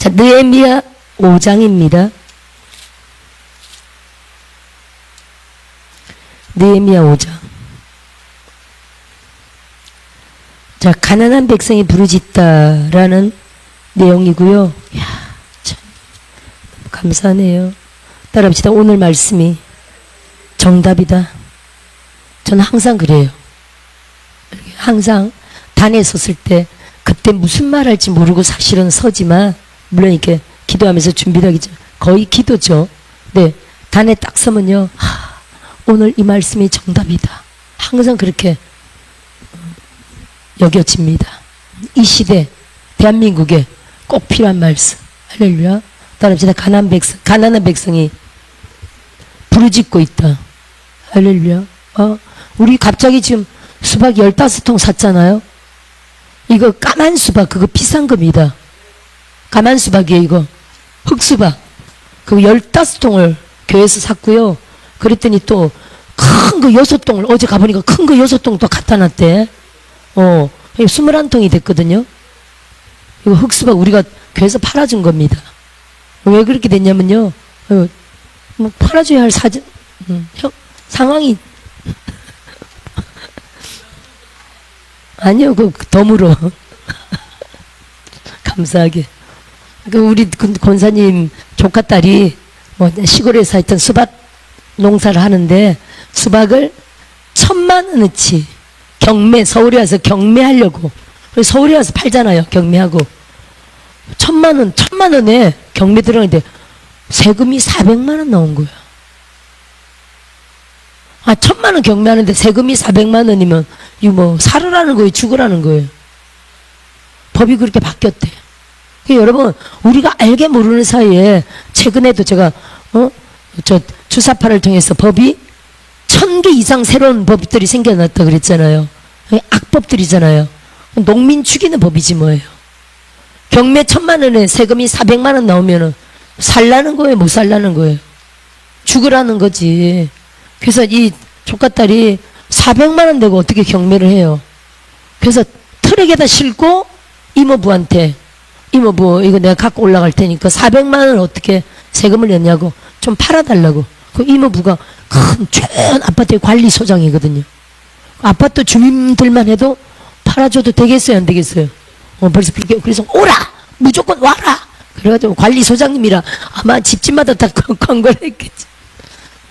자, 느헤미야 5장입니다. 느헤미야 5장. 자, 가난한 백성이 부르짖다라는 내용이고요. 이야, 참 감사하네요. 따라합시다. 오늘 말씀이 정답이다. 저는 항상 그래요. 항상 단에 섰을 때 그때 무슨 말 할지 모르고 사실은 서지만, 물론 이렇게 기도하면서 준비를 하겠죠. 거의 기도죠. 네, 단에 딱 서면요, 오늘 이 말씀이 정답이다. 항상 그렇게 여겨집니다. 이 시대 대한민국에 꼭 필요한 말씀. 할렐루야. 따라합시다. 가난한 백성이 부르짖고 있다. 할렐루야. 우리 갑자기 지금 수박 15통 샀잖아요. 이거 까만 수박, 그거 비싼 겁니다. 까만 수박이에요, 이거. 흑수박. 그거 15통을 교회에서 샀고요. 그랬더니 또 큰 거 6통을, 어제 가보니까 큰 거 6통 또 갖다 놨대. 21통이 됐거든요. 이거 흑수박 우리가 교회에서 팔아준 겁니다. 왜 그렇게 됐냐면요. 뭐 팔아줘야 할 상황이 아니요, 그 덤으로 감사하게. 그 우리 권사님 조카 딸이 뭐 시골에서 하여튼 수박 농사를 하는데 수박을 1,000,000원어치 서울에 와서 경매하려고. 서울에 와서 팔잖아요, 경매하고. 1,000,000원에 경매 들어갔는데 세금이 400만원 나온 거야. 1,000,000원 경매하는데 세금이 400만원이면 이거 뭐 살으라는 거예요, 죽으라는 거예요. 법이 그렇게 바뀌었대. 여러분, 우리가 알게 모르는 사이에 최근에도 제가 저 주사파를 통해서 법이 1,000개 이상 새로운 법들이 생겨났다 그랬잖아요. 악법들이잖아요. 농민 죽이는 법이지 뭐예요. 경매 1,000만원에 세금이 400만원 나오면은 살라는 거예요, 못 살라는 거예요? 죽으라는 거지. 그래서 이 조카딸이 400만원 내고 어떻게 경매를 해요? 그래서 트럭에다 싣고 이모부한테, 이모부 이거 내가 갖고 올라갈 테니까 400만원을 어떻게 세금을 냈냐고 좀 팔아달라고. 그 이모부가 큰 좋은 아파트의 관리소장이거든요. 아파트 주민들만 해도 팔아줘도 되겠어요, 안 되겠어요? 벌써 그렇게. 그래서 오라! 무조건 와라! 그래가지고 관리소장님이라 아마 집집마다 다 광고를 했겠지.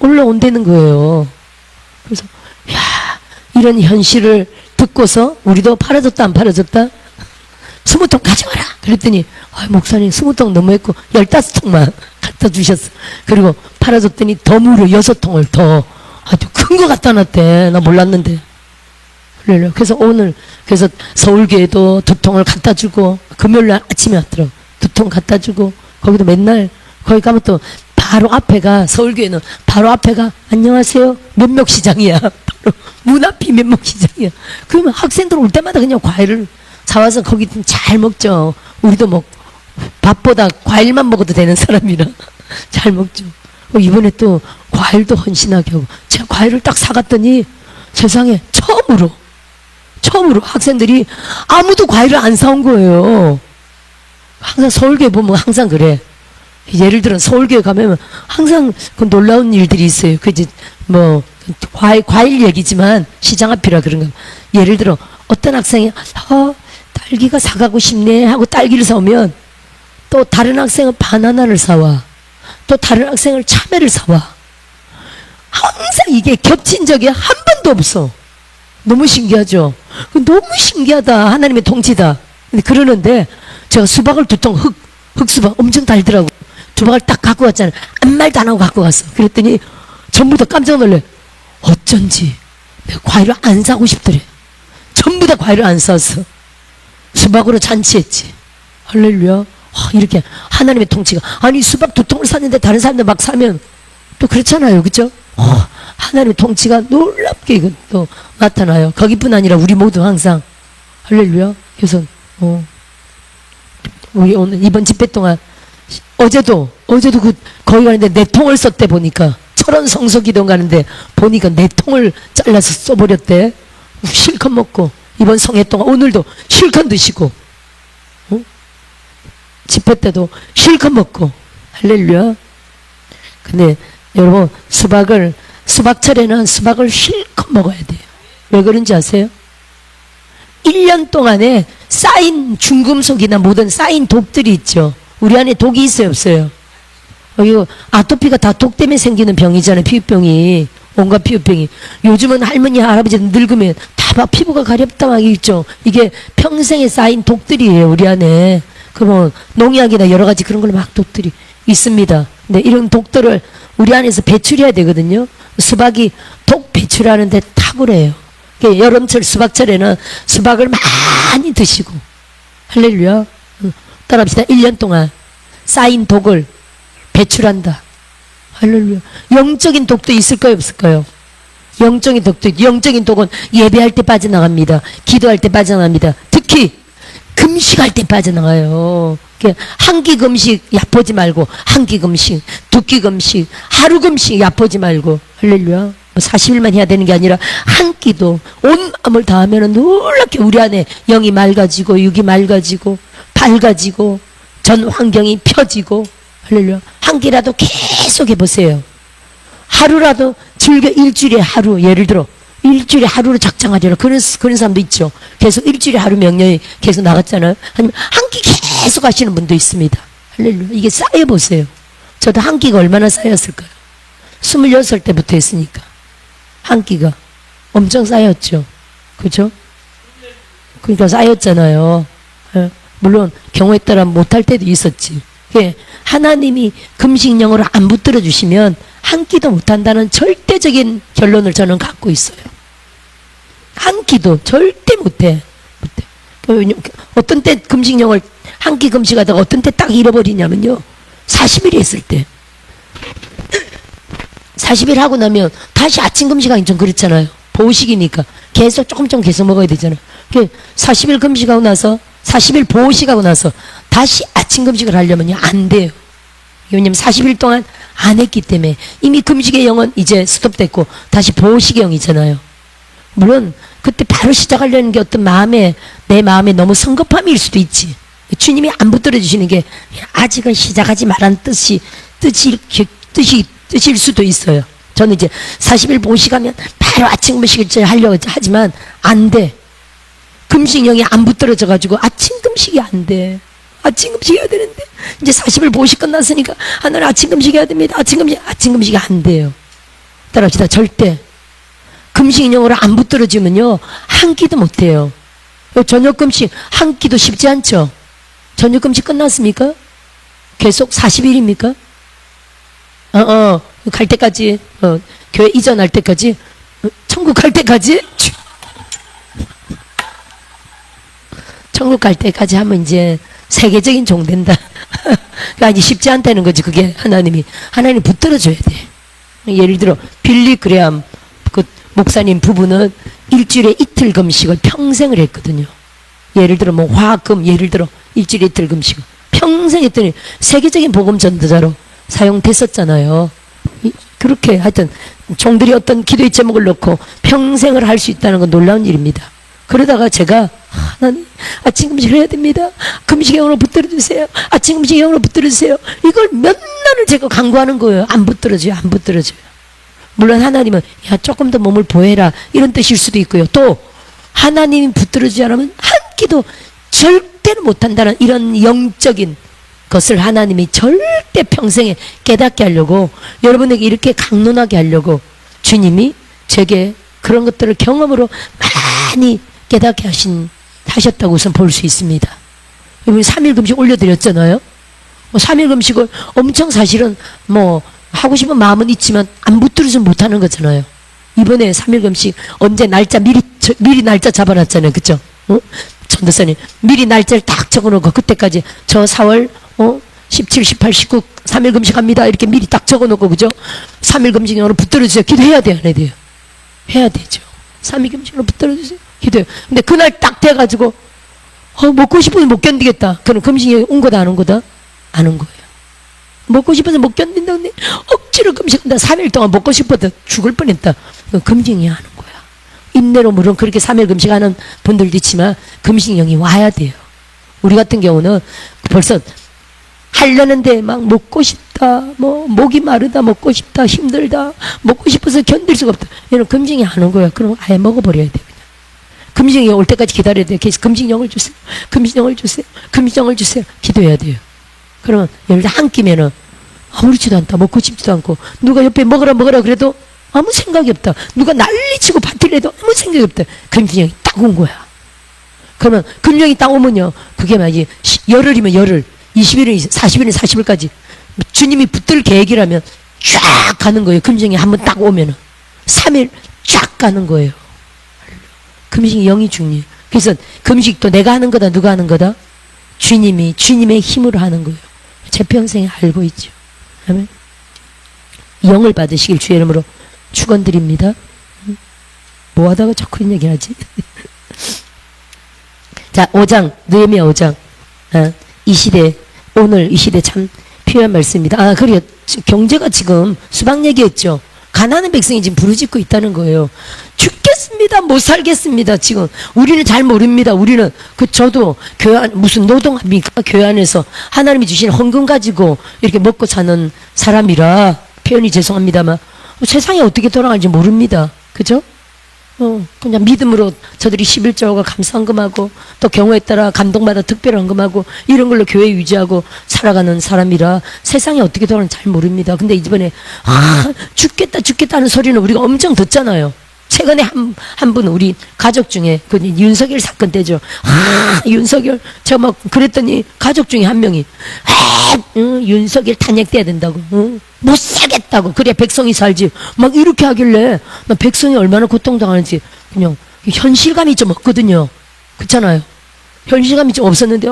올라온다는 거예요. 그래서 야, 이런 현실을 듣고서 우리도 팔아줬다 안 팔아줬다? 20통 가져와라! 그랬더니 목사님 20통 너무했고 15통만 갖다 주셨어. 그리고 팔아줬더니 덤으로 6통을 더 아주 큰 거 갖다 놨대. 나 몰랐는데. 그래서 그래서 서울교회도 2통을 갖다 주고, 금요일날 아침에 왔더라고. 2통 갖다 주고, 거기도 맨날, 거기 가면 또 바로 앞에가, 서울교회는 바로 앞에가, 안녕하세요, 면목시장이야. 바로 문 앞이 면목시장이야. 그러면 학생들 올 때마다 그냥 과일을 사와서 거기 잘 먹죠. 우리도 뭐 밥보다 과일만 먹어도 되는 사람이라 잘 먹죠. 이번에 또 과일도 헌신하게 하고, 제가 과일을 딱 사갔더니 세상에 처음으로 학생들이 아무도 과일을 안 사온 거예요. 항상 서울교회 보면 항상 그래. 예를 들어 서울교회 가면 항상 그 놀라운 일들이 있어요. 그 이제 뭐 과일 얘기지만 시장 앞이라 그런가. 예를 들어 어떤 학생이 딸기가 사가고 싶네 하고 딸기를 사오면 또 다른 학생은 바나나를 사와. 또 다른 학생은 참외를 사와. 항상 이게 겹친 적이 한 번도 없어. 너무 신기하죠? 너무 신기하다. 하나님의 통치다. 근데 그러는데 제가 수박을 2통 흑수박 엄청 달더라고. 수박을 딱 갖고 왔잖아요. 아무 말도 안 하고 갖고 갔어. 그랬더니 전부 다 깜짝 놀래. 어쩐지 내가 과일을 안 사고 싶더래. 전부 다 과일을 안 샀어. 수박으로 잔치했지. 할렐루야. 이렇게 하나님의 통치가. 아니 수박 2통을 샀는데 다른 사람들 막 사면 또 그렇잖아요, 그죠? 하나님의 통치가 놀랍게 이것도 나타나요. 거기뿐 아니라 우리 모두 항상. 할렐루야. 그래서 우리 오늘 이번 집회 동안 어제도 거기 가는데 4통을 썼대. 보니까 철원 성서기도 가는데 보니까 4통을 잘라서 써버렸대. 실컷 먹고 이번 성회 동안 오늘도 실컷 드시고. 집회 때도 실컷 먹고. 할렐루야. 근데 여러분, 수박철에는 수박을 실컷 먹어야 돼요. 왜 그런지 아세요? 1년 동안에 쌓인 중금속이나 모든 쌓인 독들이 있죠. 우리 안에 독이 있어요, 없어요? 이거 아토피가 다 독 때문에 생기는 병이잖아요. 피부병이. 온갖 피부병이. 요즘은 할머니, 할아버지들 늙으면 다 막 피부가 가렵다 막 있죠. 이게 평생에 쌓인 독들이에요, 우리 안에. 그러면 농약이나 여러 가지 그런 걸로 막 독들이 있습니다. 근데 이런 독들을 우리 안에서 배출해야 되거든요. 수박이 독 배출하는데 탁월해요. 여름철 수박철에는 수박을 많이 드시고. 할렐루야. 따라합시다. 1년 동안 쌓인 독을 배출한다. 할렐루야. 영적인 독도 있을까요, 없을까요? 영적인 독도, 영적인 독은 예배할 때 빠져나갑니다. 기도할 때 빠져나갑니다. 특히 금식할 때 빠져나가요. 한 끼 금식 얕보지 말고, 한 끼 금식, 두 끼 금식, 하루 금식 얕보지 말고. 할렐루야. 40일만 해야 되는 게 아니라 한 끼도 온 마음을 다하면 놀랍게 우리 안에 영이 맑아지고, 육이 맑아지고, 밝아지고, 전 환경이 펴지고. 할렐루야. 한 끼라도 계속 해보세요. 하루라도 즐겨. 일주일에 하루, 예를 들어 일주일에 하루로 작정하려라. 그런 사람도 있죠. 계속 일주일에 하루 명령이 계속 나갔잖아요. 아니면 한 끼 계속 하시는 분도 있습니다. 할렐루야. 이게 쌓여보세요. 저도 한 끼가 얼마나 쌓였을까요? 26때부터 했으니까 한 끼가 엄청 쌓였죠. 그죠? 그러니까 쌓였잖아요. 물론 경우에 따라 못할 때도 있었지. 하나님이 금식령으로 안 붙들어 주시면 한 끼도 못한다는 절대적인 결론을 저는 갖고 있어요. 한 끼도 절대 못해. 어떤 때 금식령을 한 끼 금식하다가 어떤 때 딱 잃어버리냐면요. 40일 했을 때. 40일 하고 나면 다시 아침 금식하기 좀 그렇잖아요. 보식이니까 계속 조금 계속 먹어야 되잖아요. 40일 금식하고 나서 40일 보식하고 나서 다시 아침 금식을 하려면요 안 돼요. 왜냐면 40일 동안 안 했기 때문에 이미 금식의 영은 이제 스톱됐고 다시 보식의 영이잖아요. 물론 그때 바로 시작하려는 게 어떤 내 마음에 너무 성급함일 수도 있지. 주님이 안 붙들어 주시는 게 아직은 시작하지 말라는 뜻일 수도 있어요. 저는 이제 40일 보식하면 바로 아침 금식을 하려고 하지만 안 돼. 금식령이 안 붙들어져 가지고 아침 금식이 안 돼. 아침 금식 해야 되는데 이제 40일 보식 끝났으니까 하나는 아침 금식 해야 됩니다. 아침 금식이 안 돼요. 따라합시다. 절대 금식령으로 안 붙들어지면요 한 끼도 못 해요. 저녁 금식 한 끼도 쉽지 않죠. 저녁 금식 끝났습니까? 계속 40일입니까? 갈 때까지, 교회 이전할 때까지, 천국 갈 때까지, 천국 갈 때까지 하면 이제 세계적인 종 된다. 그러니까 이제 쉽지 않다는 거지. 그게 하나님 붙들어줘야 돼. 예를 들어 빌리 그레암 그 목사님 부부는 일주일에 이틀 금식을 평생을 했거든요. 예를 들어 뭐 화금 예를 들어 일주일에 이틀 금식 평생 했더니 세계적인 복음 전도자로 사용됐었잖아요. 그렇게 하여튼 종들이 어떤 기도의 제목을 넣고 평생을 할 수 있다는 건 놀라운 일입니다. 그러다가 제가 하나님 아침 금식을 해야 됩니다. 금식의 영으로 붙들어주세요. 아침 금식의 영으로 붙들어주세요. 이걸 몇 날을 제가 강구하는 거예요. 안 붙들어줘요. 물론 하나님은 야 조금 더 몸을 보호해라 이런 뜻일 수도 있고요. 또 하나님이 붙들어주지 않으면 한 끼도 절대로 못한다는 이런 영적인 것을 하나님이 절대 평생에 깨닫게 하려고 여러분에게 이렇게 강론하게 하려고 주님이 제게 그런 것들을 경험으로 많이 깨닫게 하셨다고 우선 볼 수 있습니다. 여러분 3일 금식 올려드렸잖아요. 3일 금식을 엄청 사실은 하고 싶은 마음은 있지만 안 붙들어서 못하는 거잖아요. 이번에 3일 금식 언제 날짜 미리 날짜 잡아놨잖아요. 그쵸? 전도사님 미리 날짜를 딱 적어놓고 그때까지 저 4월 17, 18, 19 3일 금식합니다. 이렇게 미리 딱 적어놓고 그죠? 3일 금식으로 붙들어주세요. 기도해야 돼요? 안 해야 돼요? 해야 되죠. 3일 금식으로 붙들어주세요. 기도해요. 근데 그날 딱 돼가지고 먹고 싶어서 못 견디겠다. 그럼 금식이 온 거다 안 온 거다? 안 온 거예요. 먹고 싶어서 못 견딘다. 근데 억지로 금식한다. 3일 동안 먹고 싶어도 죽을 뻔했다. 금식이 하는 거야. 인내로 물론 그렇게 3일 금식하는 분들도 있지만 금식령이 와야 돼요. 우리 같은 경우는 벌써 하려는데 막 먹고 싶다, 뭐 목이 마르다, 먹고 싶다, 힘들다, 먹고 싶어서 견딜 수가 없다. 이런 금징이 하는 거야. 그럼 아예 먹어버려야 돼. 그냥. 금징이 올 때까지 기다려야 돼. 계속 금징령을 주세요. 금징령을 주세요. 금징령을 주세요. 기도해야 돼요. 그러면 예를 들어 한 끼면은 아무렇지도 않다. 먹고 싶지도 않고 누가 옆에 먹으라 그래도 아무 생각이 없다. 누가 난리치고 파티를 해도 아무 생각이 없다. 금징령이 딱 온 거야. 그러면 금령이 딱 오면요. 그게 만약에 열흘이면 열흘, 20일은 40일은 40일까지 주님이 붙들 계획이라면 쫙 가는 거예요. 금징이 한번 딱 오면은 3일 쫙 가는 거예요. 금식이 영이 중요해요. 그래서 금식도 내가 하는 거다, 누가 하는 거다? 주님의 힘으로 하는 거예요. 제 평생에 알고 있죠. 아멘. 영을 받으시길 주의 이름으로 축원드립니다. 뭐 하다가 자꾸 이런 얘기 하지? 자, 5장, 느헤미야 5장. 이 시대, 오늘 이 시대 참 필요한 말씀입니다. 그래요. 경제가 지금 수박 얘기했죠. 가난한 백성이 지금 부르짖고 있다는 거예요. 죽겠습니다. 못 살겠습니다. 지금 우리는 잘 모릅니다. 우리는 저도 교회 안, 무슨 노동합니까? 교회 안에서 하나님이 주신 헌금 가지고 이렇게 먹고 사는 사람이라 표현이 죄송합니다만 세상이 어떻게 돌아가는지 모릅니다. 그죠? 그냥 믿음으로 저들이 11조가 감사헌금하고 또 경우에 따라 감동받아 특별 헌금하고 이런 걸로 교회 유지하고 살아가는 사람이라 세상이 어떻게 돌아가는지 잘 모릅니다. 근데 이번에 죽겠다 하는 소리는 우리가 엄청 듣잖아요. 최근에 한 분 우리 가족 중에 그 윤석열 사건 때죠. 윤석열 제가 막 그랬더니 가족 중에 한 명이 윤석열 탄핵돼야 된다고. 못 살겠다고. 그래야 백성이 살지. 막 이렇게 하길래 나 백성이 얼마나 고통당하는지 그냥 현실감이 좀 없거든요. 그렇잖아요. 현실감이 좀 없었는데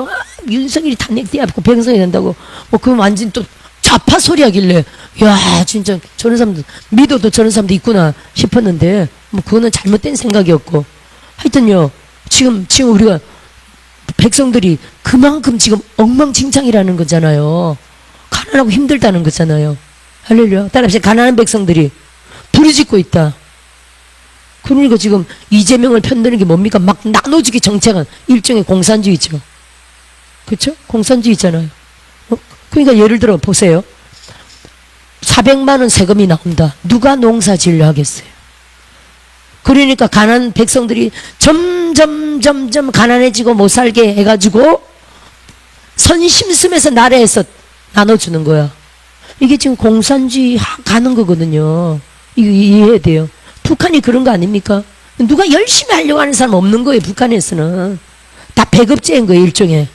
윤석열이 탄핵돼야 백성이 된다고. 그건 완전 또 좌파 소리 하길래 야 진짜 저런 사람도 믿어도 저런 사람도 있구나 싶었는데 그거는 잘못된 생각이었고 하여튼요 지금 우리가 백성들이 그만큼 지금 엉망진창이라는 거잖아요. 가난하고 힘들다는 거잖아요. 할렐루야. 따라서 가난한 백성들이 부르짖고 있다. 그러니까 지금 이재명을 편드는 게 뭡니까? 막 나눠주기 정책은 일종의 공산주의죠. 그렇죠? 공산주의잖아요. 그러니까 예를 들어 보세요. 400만 원 세금이 나온다. 누가 농사 지으려 하겠어요? 그러니까 가난한 백성들이 점점 가난해지고 못 살게 해가지고 선심심해서 나라에서 나눠주는 거야. 이게 지금 공산주의 가는 거거든요. 이거 이해해야 돼요. 북한이 그런 거 아닙니까? 누가 열심히 하려고 하는 사람 없는 거예요. 북한에서는 다 배급제인 거예요. 일종의.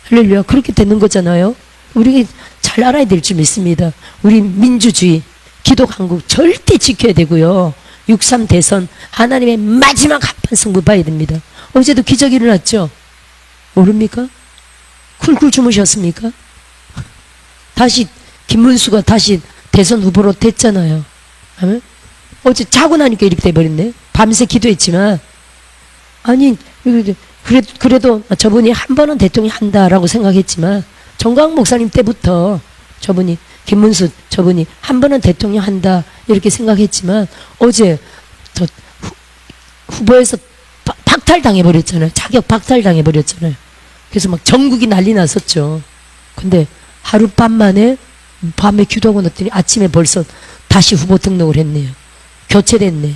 할렐루야. 그렇게 되는 거잖아요. 우리가 잘 알아야 될 줄 믿습니다. 우리 민주주의, 기독 한국 절대 지켜야 되고요. 6.3 대선 하나님의 마지막 한판 승부 봐야 됩니다. 어제도 기적이 일어났죠? 모릅니까? 쿨쿨 주무셨습니까? 다시 김문수가 다시 대선 후보로 됐잖아요. 어제 자고 나니까 이렇게 돼버렸네. 밤새 기도했지만 아니 그래도 저분이 한 번은 대통령 한다라고 생각했지만 정광훈 목사님 때부터 저분이 김문수 저분이 한 번은 대통령 한다 이렇게 생각했지만 어제 저 후보에서 박탈당해버렸잖아요. 자격 박탈당해버렸잖아요. 그래서 막 전국이 난리 났었죠. 근데 하룻밤 만에 밤에 기도하고 났더니 아침에 벌써 다시 후보 등록을 했네요. 교체됐네.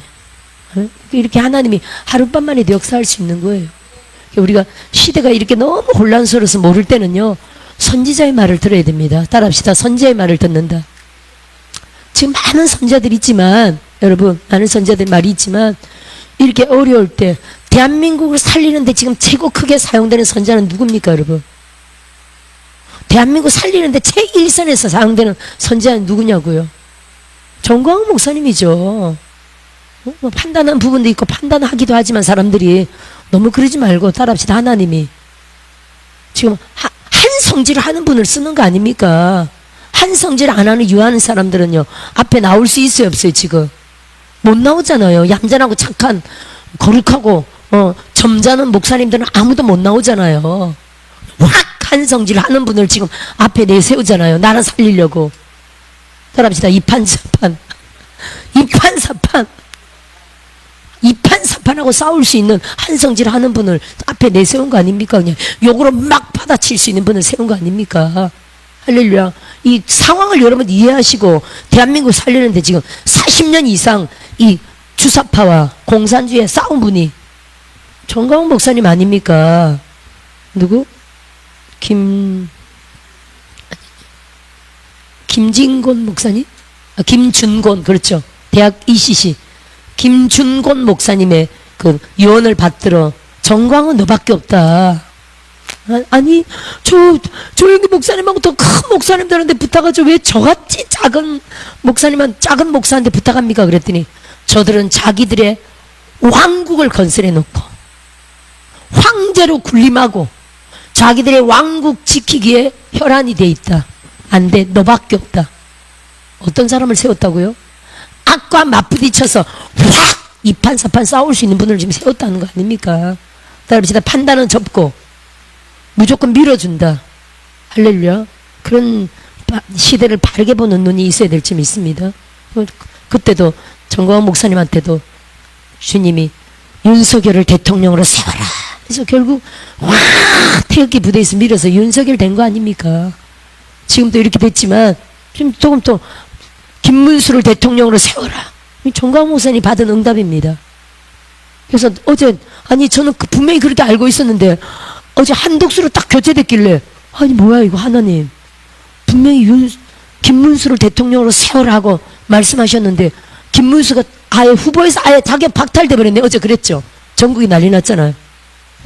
이렇게 하나님이 하룻밤 만에도 역사할 수 있는 거예요. 우리가 시대가 이렇게 너무 혼란스러워서 모를 때는요. 선지자의 말을 들어야 됩니다. 따라합시다. 선지자의 말을 듣는다. 지금 많은 선지자들이 있지만 여러분 많은 선지자들 말이 있지만 이렇게 어려울 때 대한민국을 살리는데 지금 최고 크게 사용되는 선지자는 누굽니까 여러분? 대한민국 살리는데 제1선에서 사용되는 선지자는 누구냐고요? 정광훈 목사님이죠. 판단한 부분도 있고 판단하기도 하지만 사람들이 너무 그러지 말고 따라합시다. 하나님이 지금 한 성질을 하는 분을 쓰는 거 아닙니까? 한 성질 안 하는 유하는 사람들은요 앞에 나올 수 있어요 없어요? 지금 못 나오잖아요. 얌전하고 착한 거룩하고 점잖은 목사님들은 아무도 못 나오잖아요. 확 한 성질 하는 분을 지금 앞에 내세우잖아요. 나라 살리려고. 따라합시다. 이판사판하고 싸울 수 있는 한성질 하는 분을 앞에 내세운 거 아닙니까? 그냥 욕으로 막 받아칠 수 있는 분을 세운 거 아닙니까? 할렐루야. 이 상황을 여러분 이해하시고 대한민국 살리는데 지금 40년 이상 이 주사파와 공산주의에 싸운 분이 정광훈 목사님 아닙니까? 누구? 김진곤 목사님? 김준곤, 그렇죠. 대학 ECC 김준곤 목사님의 그 유언을 받들어 정광훈 너밖에 없다. 아니 여기 목사님하고 더 큰 목사님들한테 부탁하죠. 왜 저같이 작은 목사한테 부탁합니까? 그랬더니 저들은 자기들의 왕국을 건설해 놓고 황제로 군림하고 자기들의 왕국 지키기에 혈안이 돼 있다. 안 돼. 너밖에 없다. 어떤 사람을 세웠다고요? 악과 맞부딪혀서 확 이판사판 싸울 수 있는 분을 지금 세웠다는 거 아닙니까? 따라합시다. 판단은 접고 무조건 밀어준다. 할렐루야. 그런 시대를 바르게 보는 눈이 있어야 될 점 있습니다. 그때도 정광훈 목사님한테도 주님이 윤석열을 대통령으로 세워라. 그래서 결국 와 태극기 부대에서 밀어서 윤석열 된 거 아닙니까? 지금도 이렇게 됐지만 좀 조금 또 김문수를 대통령으로 세워라. 정광훈 목사님이 받은 응답입니다. 그래서 어제 저는 분명히 그렇게 알고 있었는데 어제 한독수로 딱 교체됐길래 뭐야 이거 하나님 분명히 김문수를 대통령으로 세워라고 말씀하셨는데 김문수가 아예 후보에서 아예 자격 박탈돼 버렸네. 어제 그랬죠. 전국이 난리 났잖아요.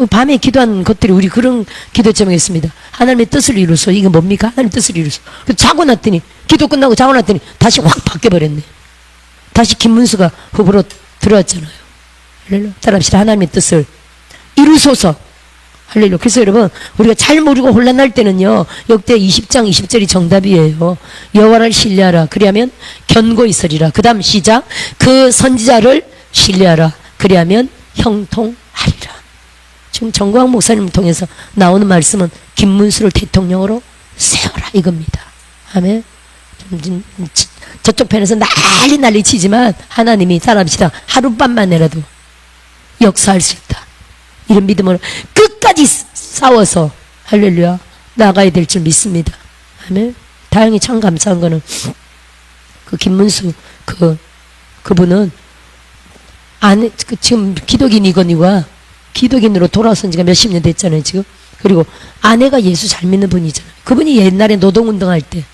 밤에 기도한 것들이 우리 그런 기도 제목이었습니다. 하나님의 뜻을 이루소. 이게 뭡니까? 하나님의 뜻을 이루소. 자고 났더니 기도 끝나고 자고 났더니 다시 확 바뀌어버렸네. 다시 김문수가 후보로 들어왔잖아요. 할렐루야. 따라합시다. 하나님의 뜻을 이루소서. 할렐루야. 그래서 여러분 우리가 잘 모르고 혼란할 때는요 역대 20장 20절이 정답이에요. 여호와를 신뢰하라. 그리하면 견고히 서리라. 그 다음 시작. 그 선지자를 신뢰하라. 그리하면 형통하리라. 지금 정광훈 목사님을 통해서 나오는 말씀은 김문수를 대통령으로 세워라 이겁니다. 아멘. 저쪽 편에서 난리 치지만 하나님이 따라합시다. 하룻밤만이라도 역사할 수 있다. 이런 믿음으로 끝까지 싸워서 할렐루야 나가야 될 줄 믿습니다. 아멘. 다행히 참 감사한 거는 그 김문수 그분은 지금 기독인이거니와 기독인으로 돌아선 지가 몇십 년 됐잖아요 지금. 그리고 아내가 예수 잘 믿는 분이잖아요. 그분이 옛날에 노동운동 할 때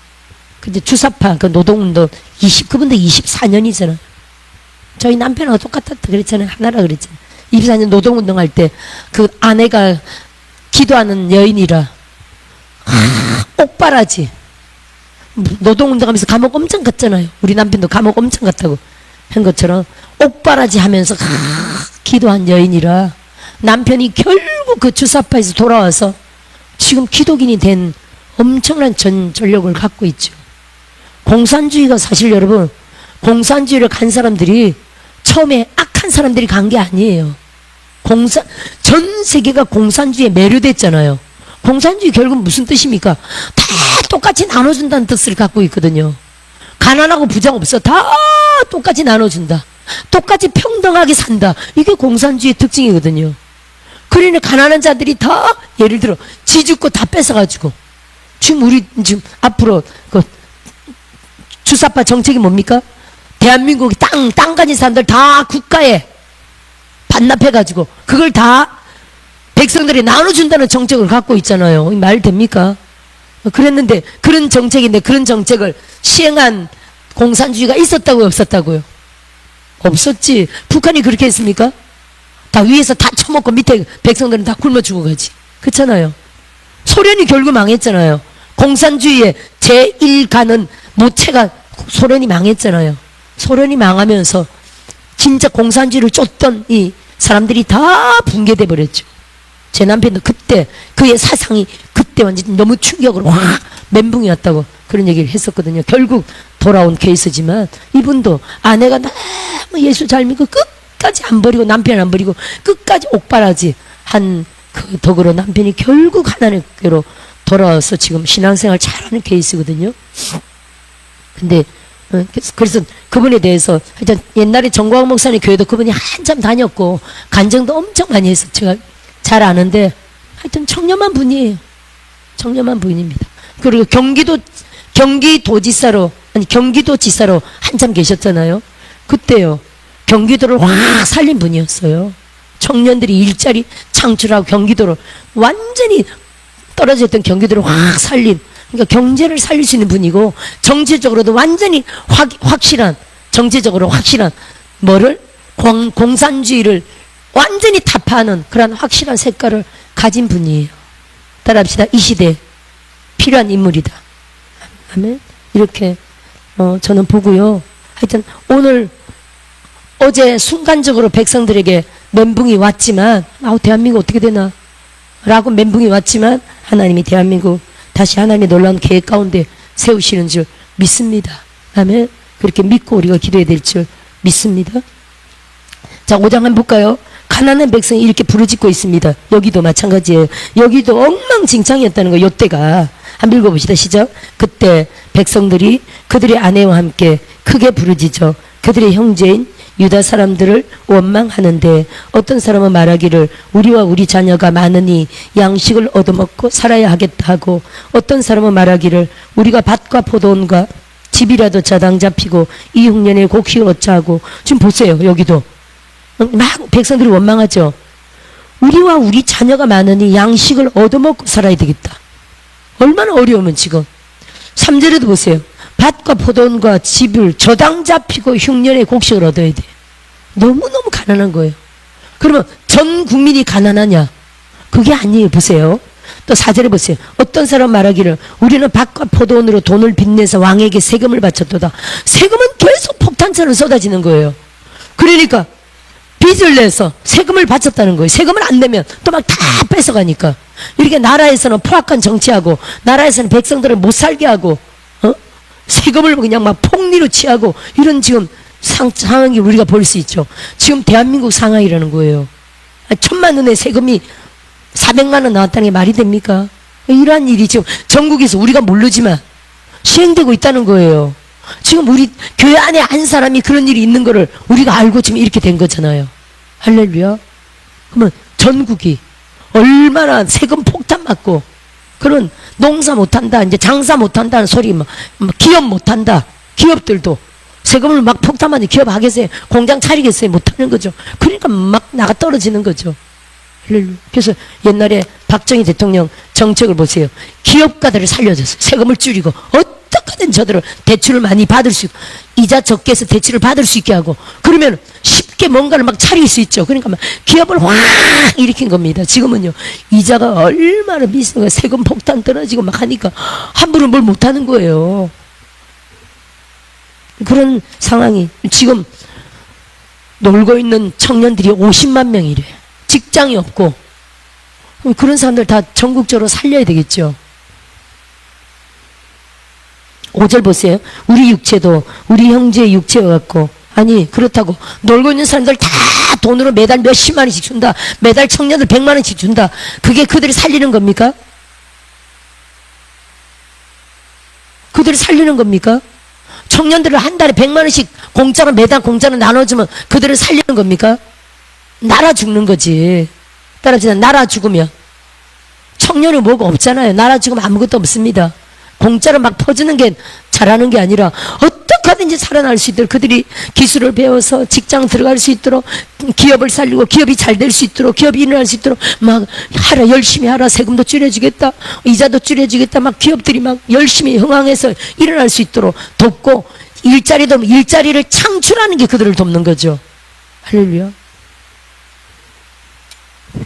근데 주사파 그 노동운동 그분도 24년이잖아요. 저희 남편하고 똑같았다 그랬잖아요. 하나라 그랬잖아요. 24년 노동운동 할 때 그 아내가 기도하는 여인이라 옥바라지 노동운동하면서 감옥 엄청 갔잖아요. 우리 남편도 감옥 엄청 갔다고 한 것처럼 옥바라지 하면서 기도한 여인이라 남편이 결국 그 주사파에서 돌아와서 지금 기독인이 된 엄청난 전력을 갖고 있죠. 공산주의가 사실 여러분 공산주의를 간 사람들이 처음에 악한 사람들이 간 게 아니에요. 전 세계가 공산주의에 매료됐잖아요. 공산주의 결국 무슨 뜻입니까? 다 똑같이 나눠준다는 뜻을 갖고 있거든요. 가난하고 부장 없어. 다 똑같이 나눠준다. 똑같이 평등하게 산다. 이게 공산주의의 특징이거든요. 그러니 가난한 자들이 다 예를 들어 지주권 다 뺏어가지고 지금 앞으로 그 주사파 정책이 뭡니까? 대한민국이 땅 가진 사람들 다 국가에 반납해가지고 그걸 다 백성들이 나눠준다는 정책을 갖고 있잖아요. 말 됩니까? 그랬는데 그런 정책인데 그런 정책을 시행한 공산주의가 있었다고요? 없었다고요? 없었지. 북한이 그렇게 했습니까? 다 위에서 다 처먹고 밑에 백성들은 다 굶어 죽어가지. 그렇잖아요. 소련이 결국 망했잖아요. 공산주의의 제1가는 모체가 소련이 망했잖아요. 소련이 망하면서 진짜 공산주의를 쫓던 이 사람들이 다 붕괴돼 버렸죠. 제 남편도 그때 그의 사상이 그때 완전 너무 충격으로 와 멘붕이 왔다고 그런 얘기를 했었거든요. 결국 돌아온 케이스지만 이분도 아내가 너무 예수 잘 믿고 끝까지 안 버리고 남편 안 버리고 끝까지 옥바라지 한 그 덕으로 남편이 결국 하나님께로 돌아와서 지금 신앙생활 잘하는 케이스거든요. 근데 그래서 그분에 대해서 하여튼 옛날에 정광훈 목사님 교회도 그분이 한참 다녔고 간증도 엄청 많이 해서 제가 잘 아는데 하여튼 청렴한 분이에요. 청렴한 분입니다. 그리고 경기도지사로 한참 계셨잖아요. 그때요. 경기도를 확 살린 분이었어요. 청년들이 일자리 창출하고 경기도를 완전히 떨어졌던 경기도를 확 살린, 그러니까 경제를 살릴 수 있는 분이고, 정치적으로도 완전히 확실한, 정치적으로 확실한 뭐를 공산주의를 완전히 타파하는 그런 확실한 색깔을 가진 분이에요. 따라합시다. 이 시대에 필요한 인물이다. 아멘. 이렇게 저는 보고요. 하여튼 오늘 어제 순간적으로 백성들에게 멘붕이 왔지만 대한민국 어떻게 되나 라고 멘붕이 왔지만 하나님이 대한민국 다시 하나님의 놀라운 계획 가운데 세우시는 줄 믿습니다. 아멘. 그렇게 믿고 우리가 기도해야 될 줄 믿습니다. 자, 5장 한번 볼까요? 가난한 백성이 이렇게 부르짖고 있습니다. 여기도 마찬가지예요. 여기도 엉망진창이었다는 거예요. 요때가. 한번 읽어봅시다. 시작. 그때 백성들이 그들의 아내와 함께 크게 부르짖어 그들의 형제인 유다 사람들을 원망하는데, 어떤 사람은 말하기를 우리와 우리 자녀가 많으니 양식을 얻어먹고 살아야 하겠다 하고, 어떤 사람은 말하기를 우리가 밭과 포도원과 집이라도 자당 잡히고 이 흉년에 곡식을 얻자 하고. 지금 보세요. 여기도 막 백성들이 원망하죠. 우리와 우리 자녀가 많으니 양식을 얻어먹고 살아야 되겠다. 얼마나 어려우면 지금. 3절에도 보세요. 밭과 포도원과 집을 저당 잡히고 흉년에 곡식을 얻어야 돼. 너무너무 가난한 거예요. 그러면 전 국민이 가난하냐? 그게 아니에요. 보세요. 또 4절에 보세요. 어떤 사람 말하기를 우리는 밭과 포도원으로 돈을 빚내서 왕에게 세금을 바쳤도다. 세금은 계속 폭탄처럼 쏟아지는 거예요. 그러니까 빚을 내서 세금을 바쳤다는 거예요. 세금을 안 내면 또 막 다 뺏어가니까. 이렇게 나라에서는 포악한 정치하고, 나라에서는 백성들을 못 살게 하고, 세금을 그냥 막 폭리로 취하고, 이런 지금 상황이 우리가 볼 수 있죠. 지금 대한민국 상황이라는 거예요. 1,000만 원의 세금이 400만 원 나왔다는 게 말이 됩니까? 이러한 일이 지금 전국에서 우리가 모르지만 시행되고 있다는 거예요. 지금 우리 교회 안에 한 사람이 그런 일이 있는 거를 우리가 알고 지금 이렇게 된 거잖아요. 할렐루야. 그러면 전국이 얼마나 세금 폭탄 맞고, 그런 농사 못한다, 이제 장사 못한다는 소리, 기업 못한다, 기업들도 세금을 막 폭탄 맞는 기업 하겠어요? 공장 차리겠어요? 못하는 거죠. 그러니까 막 나가 떨어지는 거죠. 그래서 옛날에 박정희 대통령 정책을 보세요. 기업가들을 살려줬어요. 세금을 줄이고 어떻게든 저들을 대출을 많이 받을 수 있고, 이자 적게 해서 대출을 받을 수 있게 하고, 그러면 쉽게 뭔가를 막 차릴 수 있죠. 그러니까 막 기업을 확 일으킨 겁니다. 지금은요, 이자가 얼마나 비싼가, 세금 폭탄 떨어지고 막 하니까 함부로 뭘 못하는 거예요. 그런 상황이 지금 놀고 있는 청년들이 50만 명이래. 직장이 없고. 그런 사람들 다 전국적으로 살려야 되겠죠. 5절 보세요. 우리 육체도 우리 형제의 육체와 같고. 아니, 그렇다고 놀고 있는 사람들 다 돈으로 매달 몇십만 원씩 준다, 매달 청년들 100만 원씩 준다, 그게 그들이 살리는 겁니까? 그들이 살리는 겁니까? 청년들을 한 달에 100만 원씩 공짜로, 매달 공짜로 나눠주면 그들을 살리는 겁니까? 나라 죽는 거지. 따라서 나라 죽으면 청년이 뭐가 없잖아요. 나라 죽으면 아무것도 없습니다. 공짜로 막 퍼주는 게 잘하는 게 아니라 어떻게 하든지 살아날 수 있도록 그들이 기술을 배워서 직장 들어갈 수 있도록, 기업을 살리고 기업이 잘 될 수 있도록, 기업이 일어날 수 있도록 막 하라, 열심히 하라, 세금도 줄여주겠다, 이자도 줄여주겠다, 막 기업들이 막 열심히 흥황해서 일어날 수 있도록 돕고, 일자리를 창출하는 게 그들을 돕는 거죠. 할렐루야.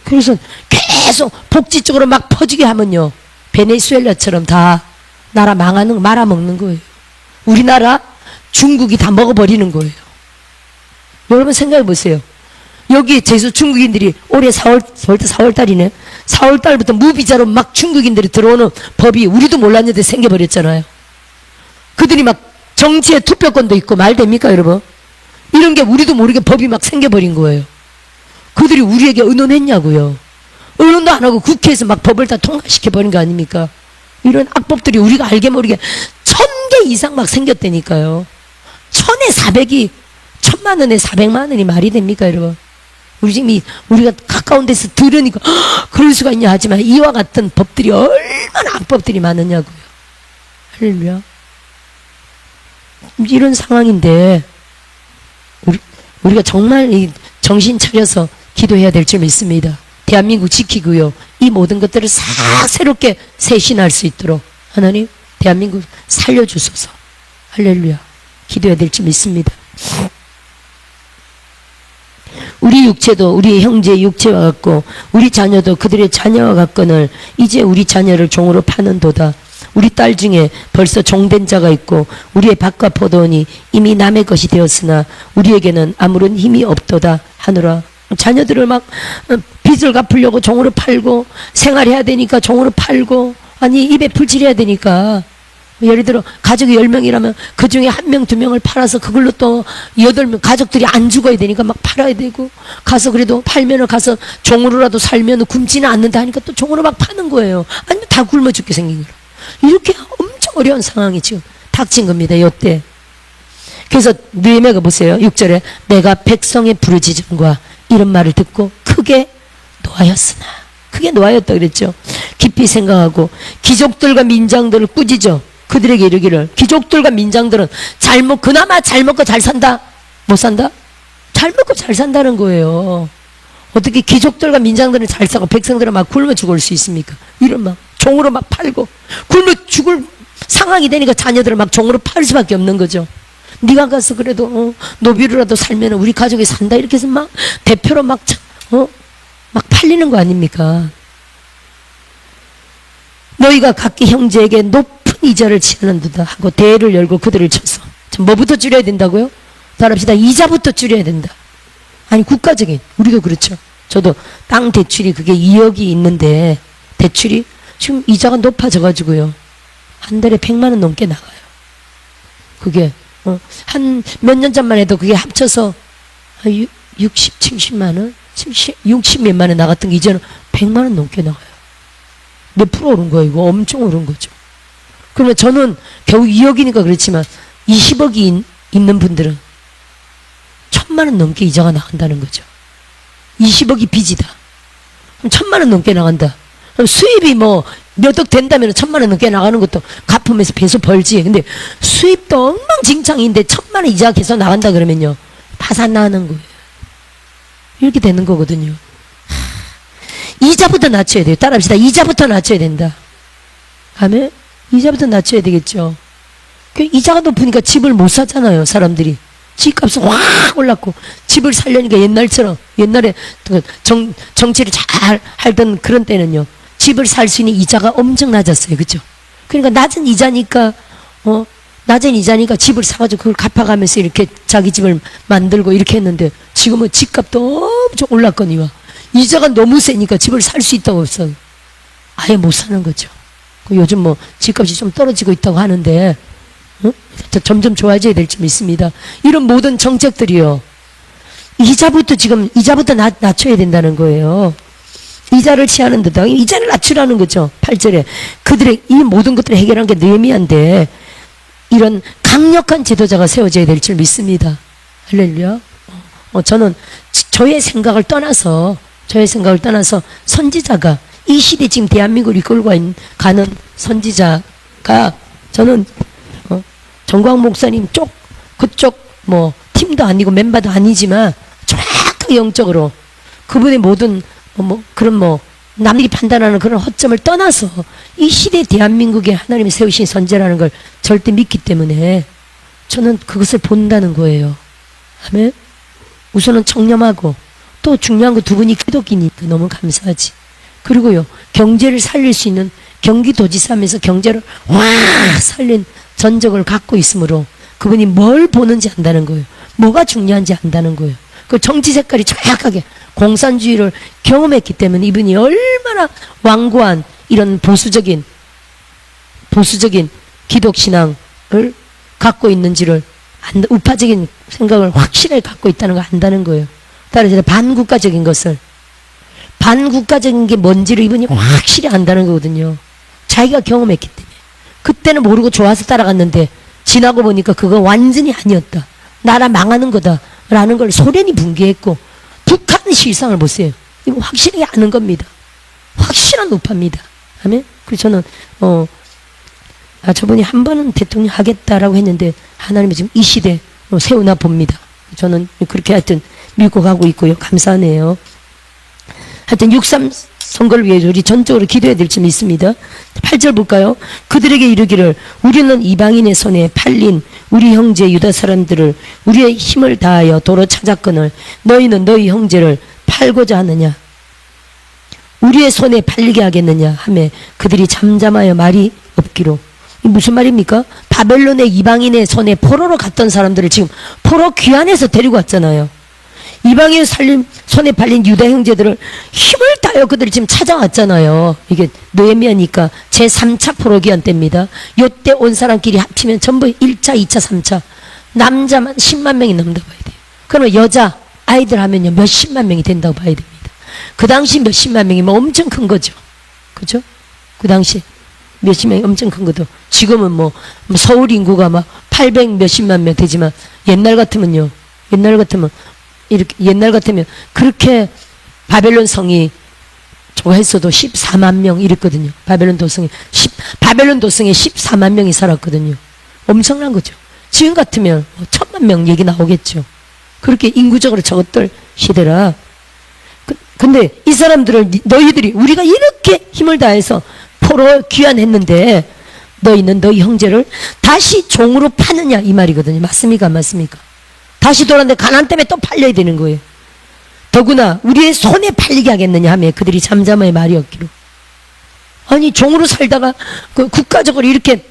그래서 계속 복지 쪽으로 막 퍼지게 하면요, 베네수엘라처럼 다 나라 망하는 거, 말아먹는 거예요. 우리나라, 중국이 다 먹어버리는 거예요. 여러분 생각해 보세요. 여기 제주 중국인들이 올해 4월달이네. 4월달부터 무비자로 막 중국인들이 들어오는 법이 우리도 몰랐는데 생겨버렸잖아요. 그들이 막 정치에 투표권도 있고, 말 됩니까 여러분? 이런 게 우리도 모르게 법이 막 생겨버린 거예요. 그들이 우리에게 의논했냐고요. 의논도 안 하고 국회에서 막 법을 다 통과시켜버린 거 아닙니까? 이런 악법들이 우리가 알게 모르게 1000개 이상 막 생겼다니까요. 1000에 400이 1000만 원에 400만 원이 말이 됩니까 여러분? 우리 지금 우리가 가까운 데서 들으니까 그럴 수가 있냐 하지만, 이와 같은 법들이 얼마나 악법들이 많으냐고요. 할렐루야. 이런 상황인데 우리가 정말 정신 차려서 기도해야 될 줄 믿습니다. 대한민국 지키고요. 이 모든 것들을 싹 새롭게 쇄신할 수 있도록 하나님 대한민국 살려주소서. 할렐루야. 기도해야 될 줄 믿습니다. 우리 육체도 우리 형제의 육체와 같고 우리 자녀도 그들의 자녀와 같거늘 이제 우리 자녀를 종으로 파는도다. 우리 딸 중에 벌써 종된 자가 있고 우리의 밭과 포도원이 이미 남의 것이 되었으나 우리에게는 아무런 힘이 없도다 하노라. 자녀들을 막 빚을 갚으려고 종으로 팔고 생활해야 되니까 종으로 팔고 아니 입에 풀칠해야 되니까 예를 들어 가족이 10명이라면 그 중에 1명, 2명을 팔아서 그걸로 또 8명 가족들이 안 죽어야 되니까 막 팔아야 되고 가서 그래도 팔면은 가서 종으로라도 살면 굶지는 않는다 하니까 또 종으로 막 파는 거예요. 아니면 다 굶어 죽게 생긴 거예요. 이렇게 엄청 어려운 상황이 지금 닥친 겁니다. 이때. 그래서 느헤미야가 보세요. 6절에 내가 백성의 부르짖음과 이런 말을 듣고 크게 노하였으나 크게 노하였다 그랬죠. 깊이 생각하고 귀족들과 민장들을 꾸짖어 그들에게 이르기를 귀족들과 민장들은 그나마 잘 먹고 잘 산다? 못 산다? 잘 먹고 잘 산다는 거예요. 어떻게 귀족들과 민장들은 잘 사고 백성들은 막 굶어 죽을 수 있습니까? 이런 막 종으로 막 팔고 굶어 죽을 상황이 되니까 자녀들을 막 종으로 팔 수밖에 없는 거죠. 네가 가서 그래도 노비로라도 살면 우리 가족이 산다 이렇게 해서 막 대표로 막 팔리는 거 아닙니까? 너희가 각기 형제에게 높은 이자를 치는도다 하고 대회를 열고 그들을 쳐서 뭐부터 줄여야 된다고요? 따라합시다. 이자부터 줄여야 된다. 아니 국가적인 우리도 그렇죠. 저도 땅 대출이 그게 2억이 있는데 대출이 지금 이자가 높아져 가지고요 한 달에 100만 원 넘게 나가요. 그게 한 몇 년 전만 해도 그게 합쳐서 60, 70만 원 60몇만 원 나갔던 게 이제는 100만 원 넘게 나가요. 몇 프로 오른 거예요? 이거 엄청 오른 거죠. 그러면 저는 겨우 2억이니까 그렇지만 20억이 있는 분들은 1000만 원 넘게 이자가 나간다는 거죠. 20억이 빚이다. 그럼 1000만 원 넘게 나간다. 그럼 수입이 몇 억 된다면 1000만 원 넘게 나가는 것도 갚으면서 배수 벌지. 근데 수입도 엉망진창인데 1000만 원 이자가 계속 나간다 그러면요. 파산 나는 거예요. 이렇게 되는 거거든요. 이자부터 낮춰야 돼요. 따라합시다. 이자부터 낮춰야 된다. 아멘? 이자부터 낮춰야 되겠죠. 이자가 높으니까 집을 못 사잖아요. 사람들이. 집값은 확 올랐고 집을 살려니까 옛날처럼 옛날에 정치를 잘 하던 그런 때는요. 집을 살 수 있는 이자가 엄청 낮았어요. 그죠? 그러니까 낮은 이자니까 집을 사가지고 그걸 갚아가면서 이렇게 자기 집을 만들고 이렇게 했는데 지금은 집값도 엄청 올랐거니와 이자가 너무 세니까 집을 살 수 있다고 없어요. 아예 못 사는 거죠. 요즘 집값이 좀 떨어지고 있다고 하는데 점점 좋아져야 될 점 있습니다. 이런 모든 정책들이요. 이자부터 낮춰야 된다는 거예요. 이자를 취하는 데다 이자를 낮추라는 거죠. 8절에 그들의 이 모든 것들을 해결한 게 느헤미야인데 이런 강력한 지도자가 세워져야 될 줄 믿습니다. 할렐루야. 저는 저의 생각을 떠나서 선지자가 이 시대 지금 대한민국을 이끌고 가는 선지자가 저는 정광 목사님 그쪽 팀도 아니고 멤버도 아니지만 정확하게 영적으로 그분의 모든 남들이 판단하는 그런 허점을 떠나서 이 시대 대한민국에 하나님이 세우신 선지자라는 걸 절대 믿기 때문에 저는 그것을 본다는 거예요. 아멘. 우선은 청렴하고 또 중요한 거 두 분이 기독교니까 너무 감사하지. 그리고요 경제를 살릴 수 있는 경기도지사 하면서 경제를 확 살린 전적을 갖고 있으므로 그분이 뭘 보는지 안다는 거예요. 뭐가 중요한지 안다는 거예요. 그 정치 색깔이 정확하게 공산주의를 경험했기 때문에 이분이 얼마나 완고한 이런 보수적인 기독신앙을 갖고 있는지를 우파적인 생각을 확실하게 갖고 있다는 걸 안다는 거예요. 따라서 반국가적인 게 뭔지를 이분이 확실히 안다는 거거든요. 자기가 경험했기 때문에. 그때는 모르고 좋아서 따라갔는데 지나고 보니까 그거 완전히 아니었다. 나라 망하는 거다 라는 걸 소련이 붕괴했고 북한 실상을 보세요. 이거 확실히 아는 겁니다. 확실한 우파입니다. 아멘. 그래서 저는 저분이 한 번은 대통령 하겠다라고 했는데 하나님이 지금 이 시대 세우나 봅니다. 저는 그렇게 하여튼 믿고 가고 있고요. 감사하네요. 하여튼 6.3 선거를 위해 우리 전적으로 기도해야 될 점이 있습니다. 8절 볼까요? 그들에게 이르기를 우리는 이방인의 손에 팔린 우리 형제 유다 사람들을 우리의 힘을 다하여 도로 찾았거늘 너희는 너희 형제를 팔고자 하느냐? 우리의 손에 팔리게 하겠느냐 하며 그들이 잠잠하여 말이 없기로. 무슨 말입니까? 바벨론의 이방인의 손에 포로로 갔던 사람들을 지금 포로 귀환해서 데리고 왔잖아요. 이방인 손에 팔린 유다 형제들을 힘을 다하여 그들이 지금 찾아왔잖아요. 이게 느헤미야니까 제3차 포로 귀환 때입니다. 요때 온 사람끼리 합치면 전부 1차, 2차, 3차 남자만 10만 명이 넘는다고 봐야 돼요. 그러면 여자 아이들 하면요 몇십만 명이 된다고 봐야 됩니다. 그 당시 몇십만 명이면 엄청 큰 거죠. 그죠? 그 당시 몇십 명이 엄청 큰 거죠. 지금은 뭐 서울 인구가 막 800 몇십만 명 되지만 옛날 같으면 이렇게 옛날 같으면 그렇게 바벨론 성이 저거 했어도 14만 명 이랬거든요. 바벨론 도성에 14만 명이 살았거든요. 엄청난 거죠. 지금 같으면 1000만 명 얘기 나오겠죠. 그렇게 인구적으로 적었던 시대라. 근데 이 사람들을 너희들이 우리가 이렇게 힘을 다해서 포로 귀환했는데 너희는 너희 형제를 다시 종으로 파느냐 이 말이거든요. 맞습니까? 안 맞습니까? 다시 돌아왔는데 가난 때문에 또 팔려야 되는 거예요. 더구나 우리의 손에 팔리게 하겠느냐 하며 그들이 잠잠하여 말이 없기로. 아니 종으로 살다가 그 국가적으로 이렇게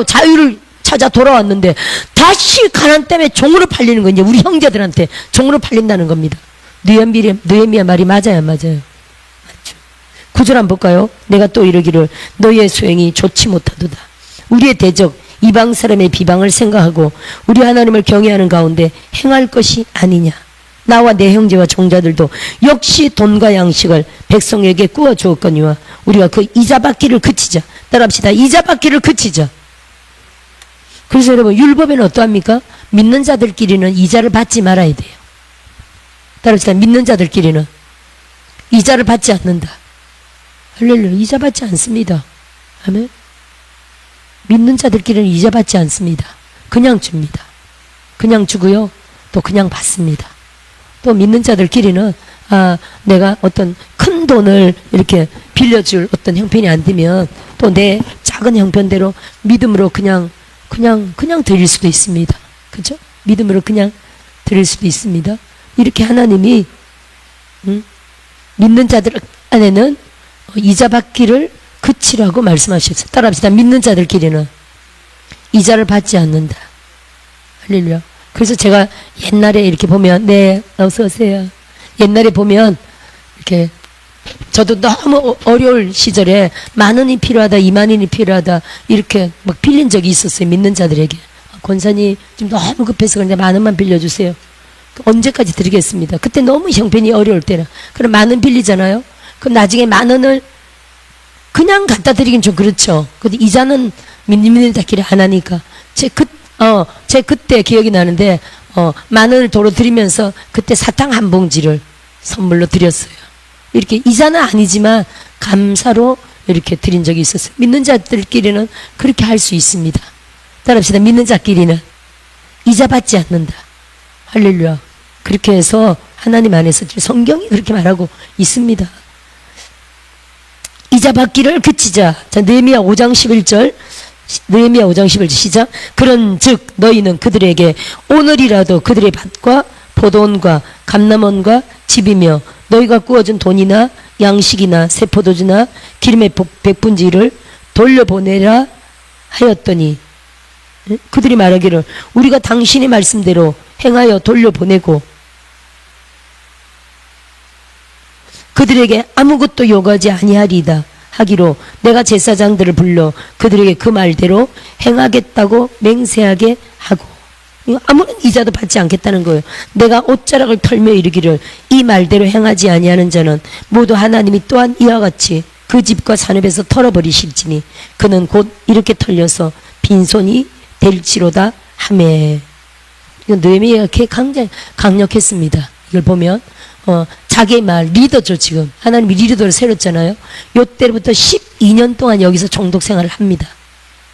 자유를 찾아 돌아왔는데 다시 가난 때문에 종으로 팔리는 건 이제 우리 형제들한테 종으로 팔린다는 겁니다. 느헤미야 말이 맞아요, 안 맞아요? 맞죠. 9절 한번 볼까요? 내가 또 이르기를 너희의 소행이 좋지 못하도다. 우리의 대적 이방 사람의 비방을 생각하고 우리 하나님을 경외하는 가운데 행할 것이 아니냐. 나와 내 형제와 종자들도 역시 돈과 양식을 백성에게 구워 주었거니와 우리가 그 이자 받기를 그치자. 따라합시다. 이자 받기를 그치자. 그래서 여러분 율법에는 어떠합니까? 믿는 자들끼리는 이자를 받지 말아야 돼요. 따라합시다. 믿는 자들끼리는 이자를 받지 않는다. 할렐루야. 이자 받지 않습니다. 아멘. 믿는 자들끼리는 이자 받지 않습니다. 그냥 줍니다. 그냥 주고요. 또 그냥 받습니다. 또 믿는 자들끼리는 내가 어떤 큰 돈을 이렇게 빌려줄 어떤 형편이 안 되면 또 내 작은 형편대로 믿음으로 그냥 드릴 수도 있습니다. 그죠? 믿음으로 그냥 드릴 수도 있습니다. 이렇게 하나님이 믿는 자들 안에는 이자 받기를 그치라고 말씀하셨어요. 따라합시다. 믿는 자들끼리는 이자를 받지 않는다. 할렐루야. 그래서 제가 옛날에 이렇게 보면 네 어서 오세요. 옛날에 보면 이렇게 저도 너무 어려울 시절에 10,000원이 필요하다 20,000원이 필요하다 이렇게 막 빌린 적이 있었어요. 믿는 자들에게. 권사님 지금 너무 급해서 그런데 10,000원만 빌려주세요. 언제까지 드리겠습니다. 그때 너무 형편이 어려울 때라. 그럼 10,000원 빌리잖아요. 그럼 나중에 10,000원을 그냥 갖다 드리긴 좀 그렇죠. 근데 이자는 믿는 자끼리 안 하니까 제 그때 기억이 나는데 10,000원을 도로 드리면서 그때 사탕 한 봉지를 선물로 드렸어요. 이렇게 이자는 아니지만 감사로 이렇게 드린 적이 있었어요. 믿는 자들끼리는 그렇게 할 수 있습니다. 따라합시다. 믿는 자끼리는 이자 받지 않는다. 할렐루야. 그렇게 해서 하나님 안에서 성경이 그렇게 말하고 있습니다. 이자 받기를 그치자. 자, 느헤미야 5장 11절. 느헤미야 5장 11절 시작. 그런즉 너희는 그들에게 오늘이라도 그들의 밭과 포도원과 감람원과 집이며 너희가 구워준 돈이나 양식이나 새포도주나 기름의 백분지를 돌려보내라 하였더니 그들이 말하기를 우리가 당신의 말씀대로 행하여 돌려보내고 그들에게 아무것도 요구하지 아니하리이다 하기로 내가 제사장들을 불러 그들에게 그 말대로 행하겠다고 맹세하게 하고 아무런 이자도 받지 않겠다는 거예요. 내가 옷자락을 털며 이르기를 이 말대로 행하지 아니하는 자는 모두 하나님이 또한 이와 같이 그 집과 산업에서 털어버리실지니 그는 곧 이렇게 털려서 빈손이 될지로다 하매. 이건 느헤미야가 굉장히 강력했습니다. 이걸 보면 자기의 말 리더죠. 지금 하나님이 리더를 세웠잖아요. 요때부터 12년 동안 여기서 총독 생활을 합니다.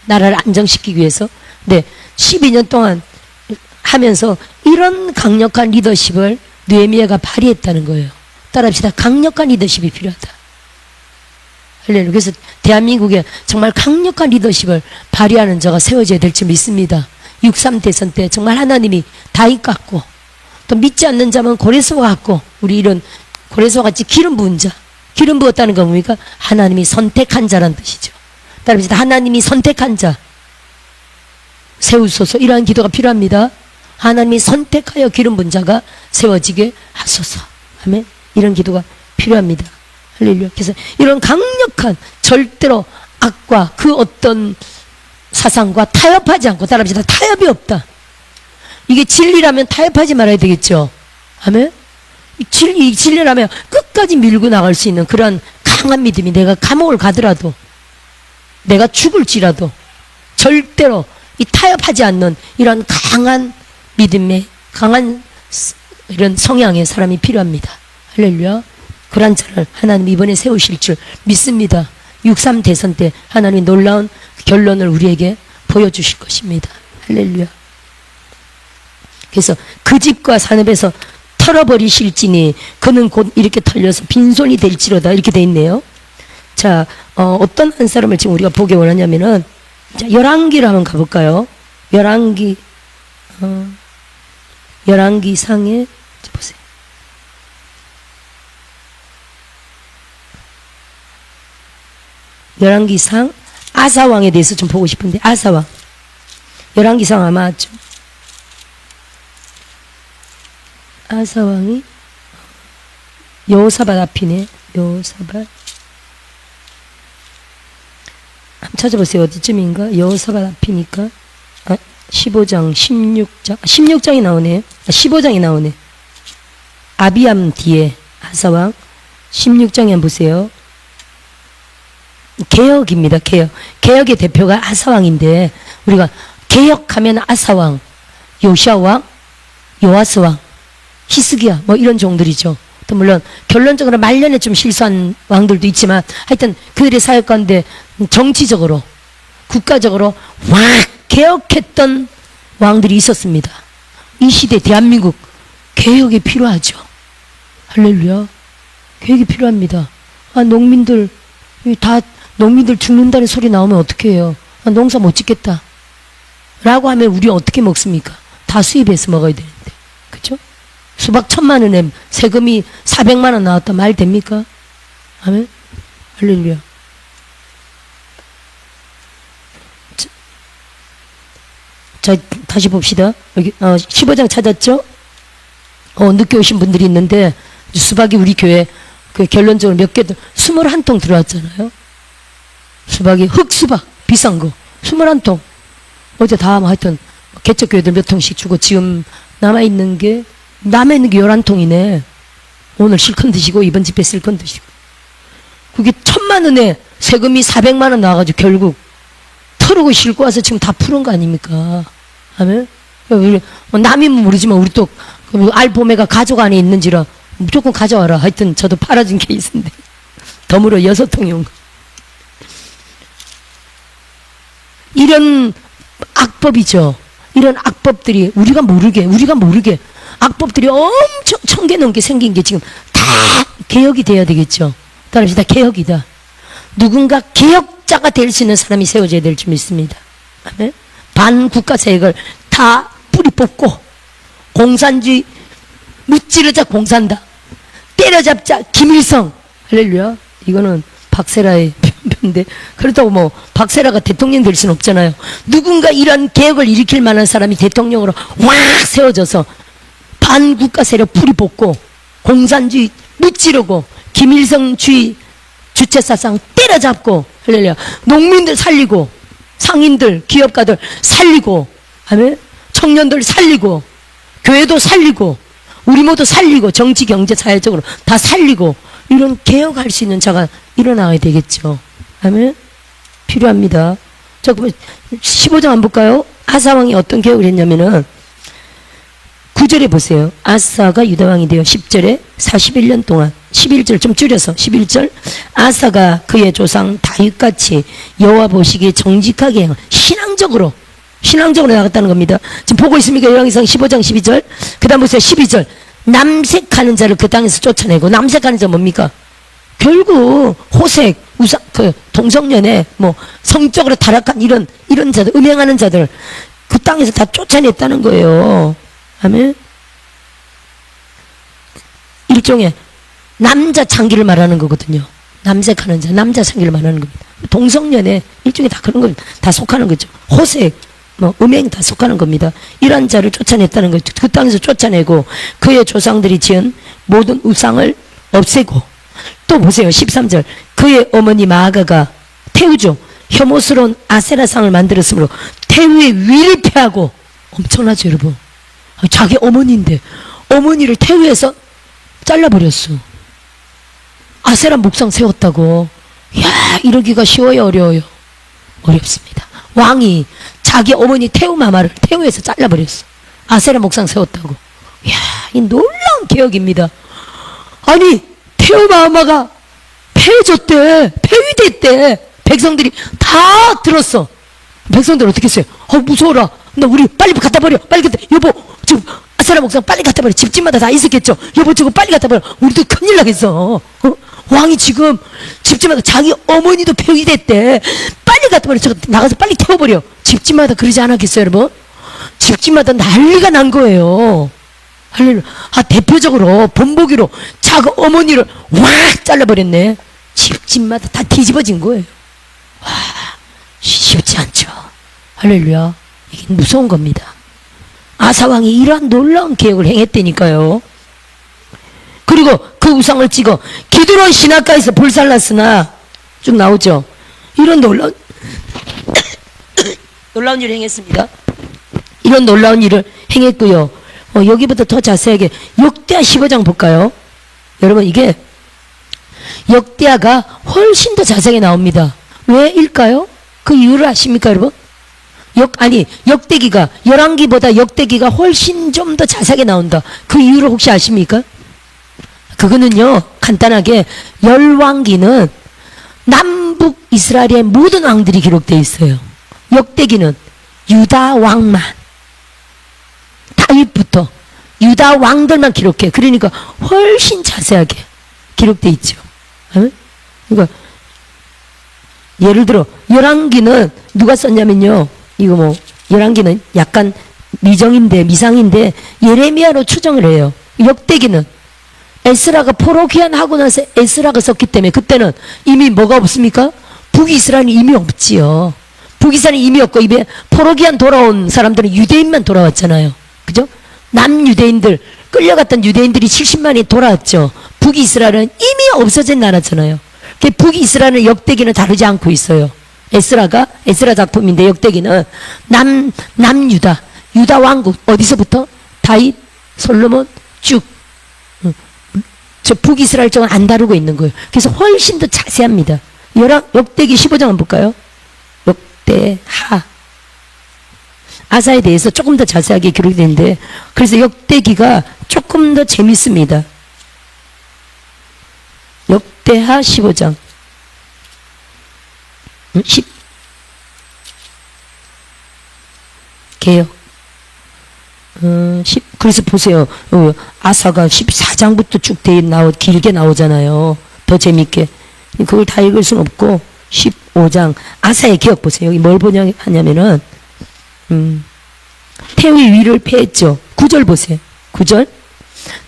나라를 안정시키기 위해서. 네, 12년 동안 하면서 이런 강력한 리더십을 느헤미야가 발휘했다는 거예요. 따라합시다. 강력한 리더십이 필요하다. 할렐루야. 그래서 대한민국에 정말 강력한 리더십을 발휘하는 자가 세워져야 될 줄 믿습니다. 6.3 대선 때 정말 하나님이 다윗 같고 또 믿지 않는 자면 고레스와 같고, 우리 이런 고레스와 같이 기름 부은 자. 기름 부었다는 건 뭡니까? 하나님이 선택한 자라는 뜻이죠. 따라합시다. 하나님이 선택한 자 세우소서. 이러한 기도가 필요합니다. 하나님이 선택하여 기름 부은 자가 세워지게 하소서. 아멘. 이런 기도가 필요합니다. 할렐루야. 그래서 이런 강력한, 절대로 악과 그 어떤 사상과 타협하지 않고, 따라합시다. 타협이 없다. 이게 진리라면 타협하지 말아야 되겠죠. 아멘. 이 진리라면 끝까지 밀고 나갈 수 있는 그런 강한 믿음이, 내가 감옥을 가더라도, 내가 죽을지라도 절대로 이 타협하지 않는 이런 강한 믿음의, 강한 이런 성향의 사람이 필요합니다. 할렐루야. 그런 자를 하나님 이번에 세우실 줄 믿습니다. 6.3 대선 때 하나님이 놀라운 결론을 우리에게 보여주실 것입니다. 할렐루야. 그래서 그 집과 산업에서 털어버리실지니 그는 곧 이렇게 털려서 빈손이 될지로다. 이렇게 돼 있네요. 자, 어떤 한 사람을 지금 우리가 보기 원하냐면은, 자, 열왕기를 한번 가볼까요? 열왕기 상에, 보세요. 열왕기상 아사왕에 대해서 좀 보고 싶은데, 아사왕. 열왕기상 아마 좀, 아사왕이 여호사밧 앞이네. 여호사밧. 한번 찾아보세요. 어디쯤인가? 여호사밧 앞이니까. 15장, 16장. 16장이 나오네. 15장이 나오네. 아비암 뒤에 아사왕. 16장에 한번 보세요. 개혁입니다. 개혁. 개혁의 대표가 아사왕인데, 우리가 개혁하면 아사왕, 요시아왕, 요아스왕, 히스기야, 뭐 이런 종들이죠. 또 물론 결론적으로 말년에 좀 실수한 왕들도 있지만, 하여튼 그들의 사역 가운데 정치적으로, 국가적으로 확 개혁했던 왕들이 있었습니다. 이 시대 대한민국 개혁이 필요하죠. 할렐루야. 개혁이 필요합니다. 농민들 죽는다는 소리 나오면 어떻게 해요? 농사 못 짓겠다 라고 하면 우리 어떻게 먹습니까? 다 수입해서 먹어야 되는데, 그죠? 수박 1,000만 원에 세금이 400만 원 나왔다 말 됩니까? 아멘. 할렐루야. 자, 다시 봅시다. 여기 15장 찾았죠? 늦게 오신 분들이 있는데, 수박이 우리 교회 그 결론적으로 몇 개, 21통 들어왔잖아요. 수박이 흑수박 비싼 거 21통. 어제 다 하여튼 개척교회들 몇 통씩 주고, 지금 남아있는 게 11통이네. 오늘 실컷 드시고 이번 집회 실컷 드시고. 그게 1,000만 원에 세금이 400만 원 나와가지고 결국 털고 싣고 와서 지금 다 푸는 거 아닙니까? 아멘. 남이면 모르지만 우리 또 알보메가 가족 안에 있는지라 무조건 가져와라. 하여튼 저도 팔아준 케이스인데 덤으로 6통이 온 거. 이런 악법이죠. 이런 악법들이 우리가 모르게 악법들이 엄청 1,000개 넘게 생긴 게 지금 다 개혁이 돼야 되겠죠. 따라합시다. 개혁이다. 누군가 개혁자가 될 수 있는 사람이 세워져야 될 줄 믿습니다. 아멘. 반국가 세력을 다 뿌리 뽑고, 공산주의 무찌르자 공산당, 때려잡자 김일성. 할렐루야. 이거는 박세라의 편인데, 그렇다고 뭐 박세라가 대통령 될 수는 없잖아요. 누군가 이런 개혁을 일으킬 만한 사람이 대통령으로 확 세워져서 반국가 세력 뿌리 뽑고, 공산주의 무찌르고, 김일성주의 주체사상 때려잡고, 할렐루야. 농민들 살리고, 상인들, 기업가들 살리고, 아멘. 청년들 살리고, 교회도 살리고, 우리 모두 살리고, 정치, 경제, 사회적으로 다 살리고, 이런 개혁할 수 있는 자가 일어나야 되겠죠. 아멘. 필요합니다. 자, 그럼 15장 한번 볼까요? 아사왕이 어떤 개혁을 했냐면은 9절에 보세요. 아사가 유다왕이 되어 10절에 41년 동안 11절 좀 줄여서 11절 아사가 그의 조상 다윗같이 여호와 보시기에 정직하게 신앙적으로 나갔다는 겁니다. 지금 보고 있습니까? 열왕기상 15장 12절. 그 다음 보세요. 12절 남색하는 자를 그 땅에서 쫓아내고, 남색하는 자 뭡니까? 결국 호색, 우상, 동성연애, 성적으로 타락한 이런 자들, 음행하는 자들 그 땅에서 다 쫓아냈다는 거예요. 아멘. 일종의 남자 창기를 말하는 거거든요. 남색하는 자, 남자 창기를 말하는 겁니다. 동성연애 일종의 다 그런 겁니다. 다 속하는 거죠. 호색, 음행 다 속하는 겁니다. 이런 자를 쫓아냈다는 거죠. 그 땅에서 쫓아내고 그의 조상들이 지은 모든 우상을 없애고, 또 보세요. 13절 그의 어머니 마아가가 태우죠. 혐오스러운 아세라상을 만들었으므로 태우의 위를 패하고, 엄청나죠 여러분. 자기 어머니인데 어머니를 태우에서 잘라버렸어. 아세라 목상 세웠다고. 야, 이러기가 쉬워요, 어려워요? 어렵습니다. 왕이 자기 어머니 태우 마마를 태우에서 잘라버렸어. 아세라 목상 세웠다고. 야, 이 놀라운 개혁입니다. 아니, 태우 마마가 폐해졌대. 폐위됐대. 백성들이 다 들었어. 백성들 어떻게 했어요? 무서워라. 나 우리 빨리 갖다 버려. 빨리 갖다. 여보, 지금 아세라 목상 빨리 갖다 버려. 집집마다 다 있었겠죠. 여보, 저거 빨리 갖다 버려. 우리도 큰일 나겠어. 왕이 지금 집집마다 자기 어머니도 폐위됐대. 빨리 갖다 버려. 저거 나가서 빨리 태워버려. 집집마다 그러지 않았겠어요, 여러분? 집집마다 난리가 난 거예요. 할렐루야. 대표적으로 본보기로 자기 어머니를 확 잘라버렸네. 집집마다 다 뒤집어진 거예요. 와, 쉽지 않죠. 할렐루야. 이게 무서운 겁니다. 아사왕이 이러한 놀라운 개혁을 행했다니까요. 그리고 그 우상을 찍어 기드론 시냇가에서 불살랐으나, 쭉 나오죠. 이런 놀라운 일을 행했습니다. 이런 놀라운 일을 행했고요. 여기부터 더 자세하게 역대하 15장 볼까요? 여러분, 이게 역대하가 훨씬 더 자세하게 나옵니다. 왜일까요? 그 이유를 아십니까, 여러분? 역대기가 열왕기보다 역대기가 훨씬 좀 더 자세하게 나온다. 그 이유를 혹시 아십니까? 그거는요, 간단하게 열왕기는 남북 이스라엘의 모든 왕들이 기록되어 있어요. 역대기는 유다 왕만, 다윗부터 유다 왕들만 기록해. 그러니까 훨씬 자세하게 기록되어 있죠. 그러니까 예를 들어 열왕기는 누가 썼냐면요, 이거 열왕기는 약간 미상인데 예레미야로 추정을 해요. 역대기는 에스라가 포로 귀환하고 나서 에스라가 썼기 때문에 그때는 이미 뭐가 없습니까? 북이스라엘이 이미 없지요. 북이스라엘이 이미 없고 입에 포로 귀환 돌아온 사람들은 유대인만 돌아왔잖아요. 그죠? 남유대인들, 끌려갔던 유대인들이 70만이 돌아왔죠. 북이스라엘은 이미 없어진 나라잖아요. 북이스라엘은 역대기는 다르지 않고 있어요. 에스라 작품인데 역대기는 남유다, 유다 왕국, 어디서부터? 다윗, 솔로몬 쭉 저 북이스라엘 쪽은 안 다루고 있는 거예요. 그래서 훨씬 더 자세합니다. 역대기 15장 한번 볼까요? 역대하. 아사에 대해서 조금 더 자세하게 기록이 되는데, 그래서 역대기가 조금 더 재밌습니다. 역대하 15장 10 개역 10. 그래서 보세요. 아사가 14장부터 쭉 길게 나오잖아요. 더 재밌게. 그걸 다 읽을 수는 없고 15장 아사의 기억 보세요. 여기 뭘 하냐면은 태위 위를 패했죠. 9절 보세요. 9절.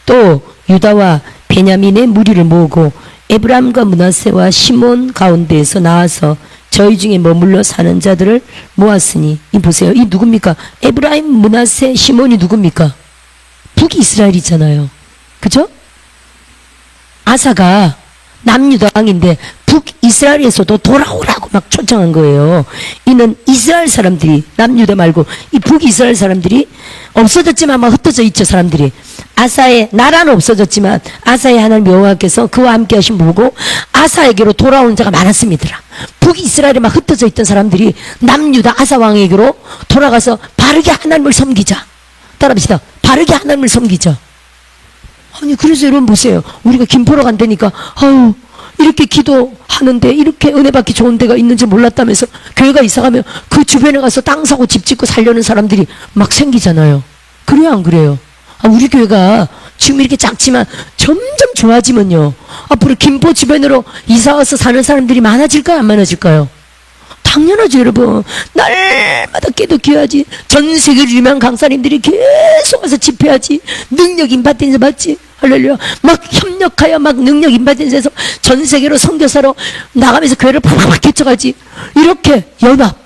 또 유다와 베냐민의 무리를 모으고 에브라임과 므낫세와 시몬 가운데에서 나와서 저희 중에 머물러 사는 자들을 모았으니, 이 보세요. 이 누굽니까? 에브라임, 므낫세, 시몬이 누굽니까? 북이스라엘이잖아요. 그죠? 아사가 남유다 왕인데 북이스라엘에서도 돌아오라고 막 초청한 거예요. 이는 이스라엘 사람들이, 남유다 말고 이 북이스라엘 사람들이 없어졌지만 막 흩어져 있죠. 사람들이 아사의 나라는 없어졌지만 아사의 하나님 여호와께서 그와 함께 하신 보고 아사에게로 돌아오는 자가 많았습니다. 북이스라엘에 막 흩어져 있던 사람들이 남유다 아사 왕에게로 돌아가서 바르게 하나님을 섬기자. 따라합시다. 바르게 하나님을 섬기자. 아니, 그래서 여러분 보세요. 우리가 김포로 간다니까, 아유, 이렇게 기도하는데 이렇게 은혜 받기 좋은 데가 있는지 몰랐다면서 교회가 이사가면 그 주변에 가서 땅 사고 집 짓고 살려는 사람들이 막 생기잖아요. 그래요, 안 그래요? 아, 우리 교회가 지금 이렇게 작지만 점점 좋아지면요, 앞으로 김포 주변으로 이사와서 사는 사람들이 많아질까요, 안 많아질까요? 당연하죠, 여러분. 날마다 기도해야지. 전 세계로 유명한 강사님들이 계속 와서 집회하지. 능력 임받는 데 맞지? 할렐루야. 막 협력하여 막 능력 임받는 데서 전 세계로 선교사로 나가면서 교회를 팍팍 개척하지. 이렇게 연합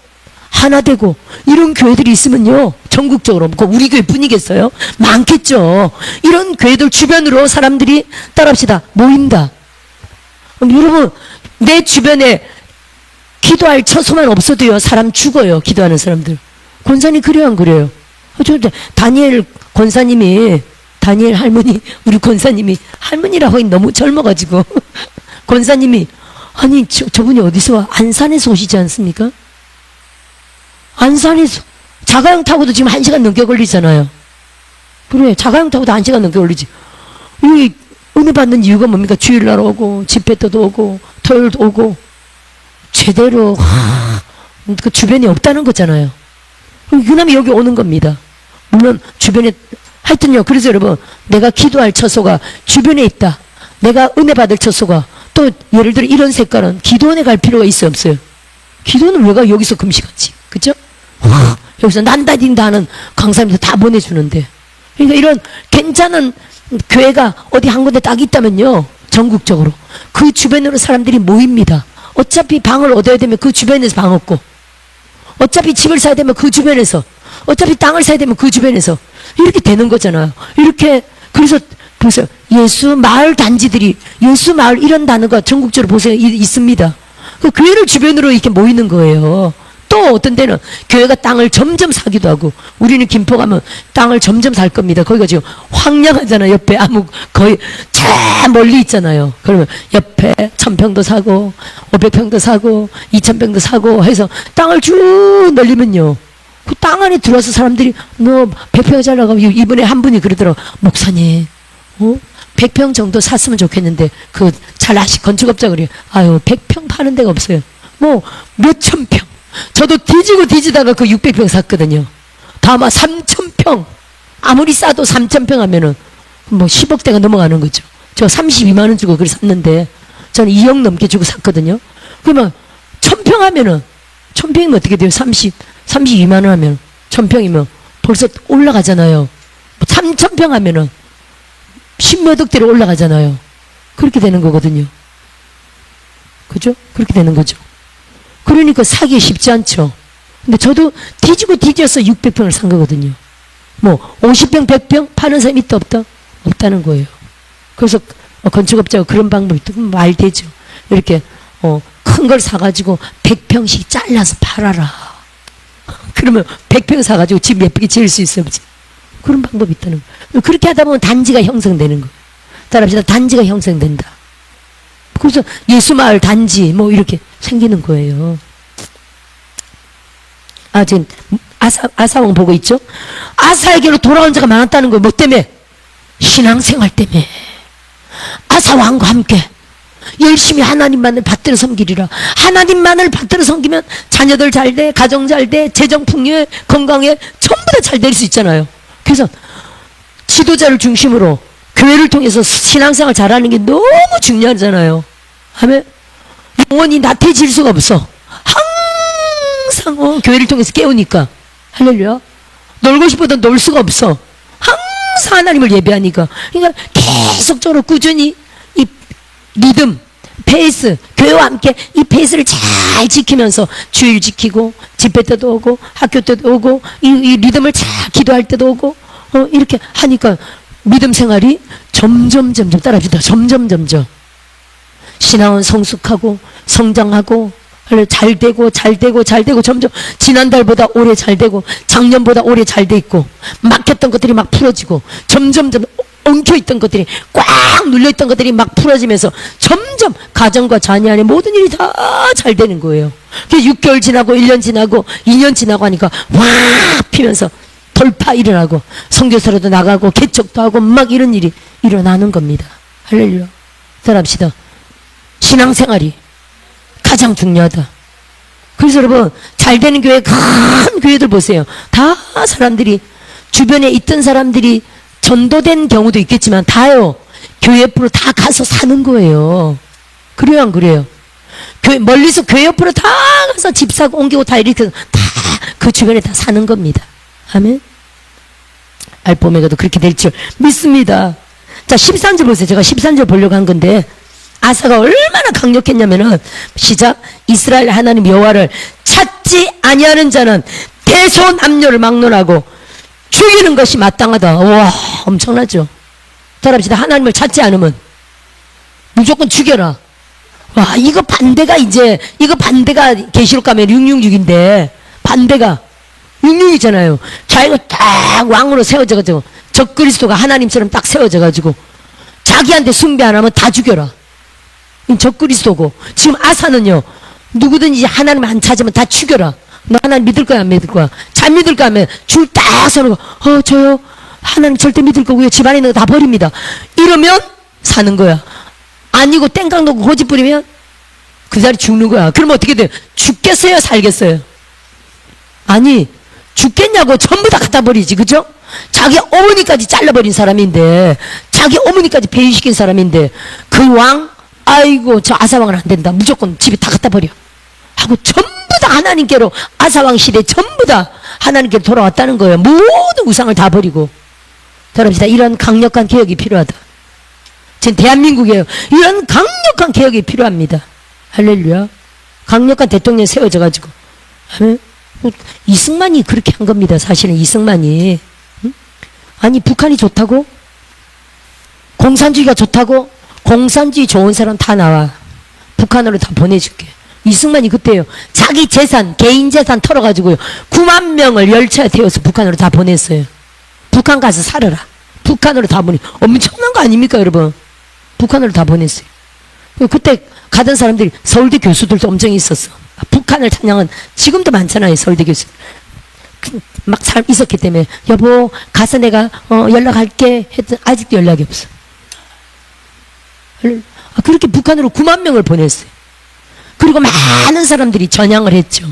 하나 되고 이런 교회들이 있으면요, 전국적으로, 우리 교회뿐이겠어요? 많겠죠. 이런 교회들 주변으로 사람들이, 따라합시다, 모인다. 여러분, 내 주변에 기도할 처소만 없어도요, 사람 죽어요. 기도하는 사람들. 권사님 그래요, 안 그래요? 저 다니엘 권사님이, 다니엘 할머니, 우리 권사님이, 할머니라고 하긴 너무 젊어가지고 권사님이, 아니 저분이 어디서 와? 안산에서 오시지 않습니까? 안산에서 자가용 타고도 지금 1시간 넘게 걸리잖아요. 그래, 자가용 타고도 1시간 넘게 걸리지. 여기 은혜 받는 이유가 뭡니까? 주일날 오고 집회 때도 오고 토요일도 오고 제대로 그 주변이 없다는 거잖아요. 유남이 여기 오는 겁니다. 물론 주변에, 하여튼요, 그래서 여러분, 내가 기도할 처소가 주변에 있다, 내가 은혜 받을 처소가, 또 예를 들어 이런 색깔은 기도원에 갈 필요가 있어요, 없어요? 기도는 왜 가? 여기서 금식하지, 그죠? 여기서 난다딘다 하는 강사님들 다 보내주는데. 그러니까 이런 괜찮은 교회가 어디 한 군데 딱 있다면요, 전국적으로 그 주변으로 사람들이 모입니다. 어차피 방을 얻어야 되면 그 주변에서 방 얻고, 어차피 집을 사야 되면 그 주변에서, 어차피 땅을 사야 되면 그 주변에서, 이렇게 되는 거잖아요. 이렇게. 그래서 보세요, 예수 마을 단지들이, 예수 마을 이런 단어가 전국적으로 보세요, 있습니다. 그 교회를 주변으로 이렇게 모이는 거예요. 또 어떤 데는 교회가 땅을 점점 사기도 하고, 우리는 김포 가면 땅을 점점 살 겁니다. 거기가 지금 황량하잖아요. 옆에 아무, 거의 저 멀리 있잖아요. 그러면 옆에 1000평도 사고 500평도 사고 2000평도 사고 해서 땅을 쭉 늘리면요, 그 땅 안에 들어와서 사람들이 뭐 100평 잘라가고, 이번에 한 분이 그러더라고, 목사님 100평 정도 샀으면 좋겠는데, 그 잘 건축업자 그래요. 아유, 100평 파는 데가 없어요. 뭐 몇천 평. 저도 뒤지고 뒤지다가 그 600평 샀거든요. 다만 3000평, 아무리 싸도 3000평 하면은 뭐 10억대가 넘어가는 거죠. 저 32만원 주고 그걸 샀는데, 저는 2억 넘게 주고 샀거든요. 그러면 1000평 하면은, 1000평이면 어떻게 돼요? 32만원 하면 1000평이면 벌써 올라가잖아요. 3000평 하면은 10몇 억대로 올라가잖아요. 그렇게 되는 거거든요. 그죠? 그렇게 되는 거죠. 그러니까 사기 쉽지 않죠. 근데 저도 뒤지고 뒤져서 600평을 산 거거든요. 뭐 50평 100평 파는 사람이 있다 없다? 없다는 거예요. 그래서 건축업자가 그런 방법이 있다. 말 되죠. 이렇게 큰 걸 사가지고 100평씩 잘라서 팔아라. 그러면 100평 사가지고 집 예쁘게 지을 수 있어요, 없지? 그런 방법이 있다는 거예요. 그렇게 하다 보면 단지가 형성되는 거예요. 따라합시다. 단지가 형성된다. 그래서 예수마을 단지 뭐 이렇게 생기는 거예요. 아, 지금 아사왕 보고 있죠? 아사에게로 돌아온 자가 많았다는 거예요. 뭐 때문에? 신앙생활 때문에. 아사왕과 함께 열심히 하나님만을 받들어 섬기리라. 하나님만을 받들어 섬기면 자녀들 잘 돼, 가정 잘 돼, 재정 풍요해, 건강해, 전부 다 잘 될 수 있잖아요. 그래서 지도자를 중심으로 교회를 통해서 신앙생활 잘하는 게 너무 중요하잖아요. 하면 영원히 나태해질 수가 없어. 항상 교회를 통해서 깨우니까. 할렐루야. 놀고 싶어도 놀 수가 없어. 항상 하나님을 예배하니까. 그러니까 계속적으로 꾸준히 이 리듬, 페이스, 교회와 함께 이 페이스를 잘 지키면서 주일 지키고, 집회 때도 오고, 학교 때도 오고, 이 리듬을 잘 기도할 때도 오고, 이렇게 하니까 믿음 생활이 점점 따라합시다. 점점 신앙은 성숙하고 성장하고 잘 되고 점점 지난달보다 올해 잘 되고 작년보다 올해 잘 돼 있고, 막혔던 것들이 막 풀어지고, 점점 엉켜있던 것들이, 꽉 눌려있던 것들이 막 풀어지면서 점점 가정과 자녀 안에 모든 일이 다 잘 되는 거예요. 6개월 지나고 1년 지나고 2년 지나고 하니까 와 피면서 돌파 일어나고 선교사로도 나가고 개척도 하고 막 이런 일이 일어나는 겁니다. 할렐루야. 따라합시다. 신앙생활이 가장 중요하다. 그래서 여러분 잘 되는 교회, 큰 교회들 보세요. 다 사람들이 주변에 있던 사람들이 전도된 경우도 있겠지만 다요 교회 옆으로 다 가서 사는 거예요. 그래요 안 그래요? 멀리서 교회 옆으로 다 가서 집 사고 옮기고 다 이렇게 다 그 주변에 다 사는 겁니다. 아멘. 알파 오메가도 그렇게 될 줄 믿습니다. 자 13절 보세요. 제가 13절 보려고 한 건데 아사가 얼마나 강력했냐면은 시작. 이스라엘 하나님 여호와를 찾지 아니하는 자는 대소남녀를 막론하고 죽이는 것이 마땅하다. 와 엄청나죠. 따라합시다. 하나님을 찾지 않으면 무조건 죽여라. 와 이거 반대가 계시록 가면 666인데 반대가 666이잖아요. 자기가 딱 왕으로 세워져가지고 적그리스도가 하나님처럼 딱 세워져가지고 자기한테 숭배 안 하면 다 죽여라. 적그리스도고 지금 아사는요 누구든지 하나님 안 찾으면 다 죽여라. 너 하나님 믿을 거야 안 믿을 거야? 잘 믿을 거 하면 줄 딱 서는 거. 저요 하나님 절대 믿을 거고요. 집안에 있는 거 다 버립니다. 이러면 사는 거야. 아니고 땡깡 놓고 고집 부리면 그 자리 죽는 거야. 그러면 어떻게 돼요? 죽겠어요 살겠어요? 아니 죽겠냐고 전부 다 갖다 버리지. 그죠? 자기 어머니까지 잘라버린 사람인데 자기 어머니까지 배신시킨 사람인데 그 왕 아이고 저 아사왕은 안 된다. 무조건 집에 다 갖다 버려 하고 전부 다 하나님께로 아사왕 시대 전부 다 하나님께로 돌아왔다는 거예요. 모든 우상을 다 버리고. 여러분 이런 강력한 개혁이 필요하다. 지금 대한민국에 이런 강력한 개혁이 필요합니다. 할렐루야. 강력한 대통령이 세워져가지고 이승만이 그렇게 한 겁니다. 사실은 이승만이. 아니 북한이 좋다고? 공산주의가 좋다고? 공산주의 좋은 사람 다 나와. 북한으로 다 보내줄게. 이승만이 그때요. 자기 재산, 개인 재산 털어가지고요. 9만 명을 열차에 태워서 북한으로 다 보냈어요. 북한 가서 살아라. 북한으로 다 보내. 엄청난 거 아닙니까 여러분? 북한으로 다 보냈어요. 그때 가던 사람들이 서울대 교수들도 엄청 있었어. 북한을 찬양한 지금도 많잖아요. 서울대 교수. 막 사람 있었기 때문에 여보 가서 내가 연락할게 했더니 아직도 연락이 없어. 그렇게 북한으로 9만 명을 보냈어요. 그리고 많은 사람들이 전향을 했죠.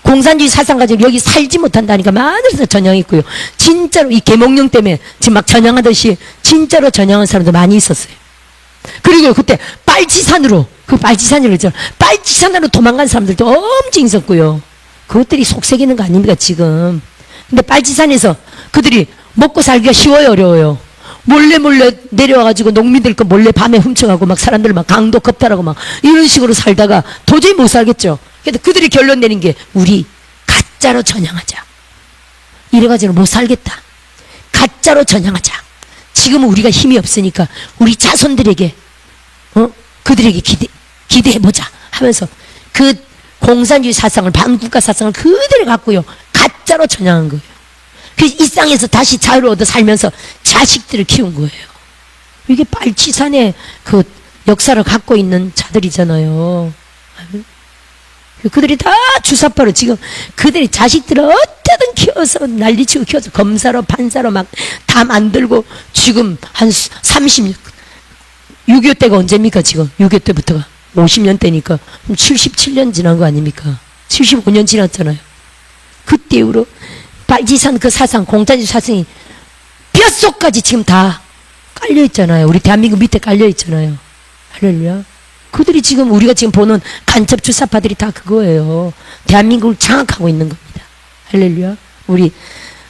공산주의 사상 가지고 여기 살지 못한다니까 많은 사람들 전향했고요. 진짜로 이 계몽령 때문에 지금 막 전향하듯이 진짜로 전향한 사람도 많이 있었어요. 그리고 그때 빨치산으로 빨치산으로 도망간 사람들도 엄청 있었고요. 그것들이 속색이는 거 아닙니까 지금. 근데 빨치산에서 그들이 먹고 살기가 쉬워요 어려워요? 몰래 내려와가지고 농민들 거 몰래 밤에 훔쳐가고 막 사람들 막 강도 겁탈하고 막 이런 식으로 살다가 도저히 못 살겠죠. 그래서 그들이 결론 내린 게 우리 가짜로 전향하자. 이래가지고 못 살겠다. 가짜로 전향하자. 지금은 우리가 힘이 없으니까 우리 자손들에게 그들에게 기대해보자 하면서 그 공산주의 사상을 반국가 사상을 그대로 갖고요. 가짜로 전향한 거예요. 그래서 이 땅에서 다시 자유를 얻어 살면서 자식들을 키운 거예요. 이게 빨치산의 그 역사를 갖고 있는 자들이잖아요. 그들이 다 주사파로 지금 그들이 자식들을 어떻게든 키워서 난리치고 키워서 검사로 판사로 막 다 만들고 지금 한 30년 6.25 때가 언제입니까 지금 6.25 때부터가 50년 대니까 77년 지난 거 아닙니까? 75년 지났잖아요. 그때 이후로 빨치산 그 사상 공산주의 사상이 뼛속까지 지금 다 깔려있잖아요. 우리 대한민국 밑에 깔려있잖아요. 할렐루야. 그들이 지금 우리가 지금 보는 간첩 주사파들이 다 그거예요. 대한민국을 장악하고 있는 겁니다. 할렐루야.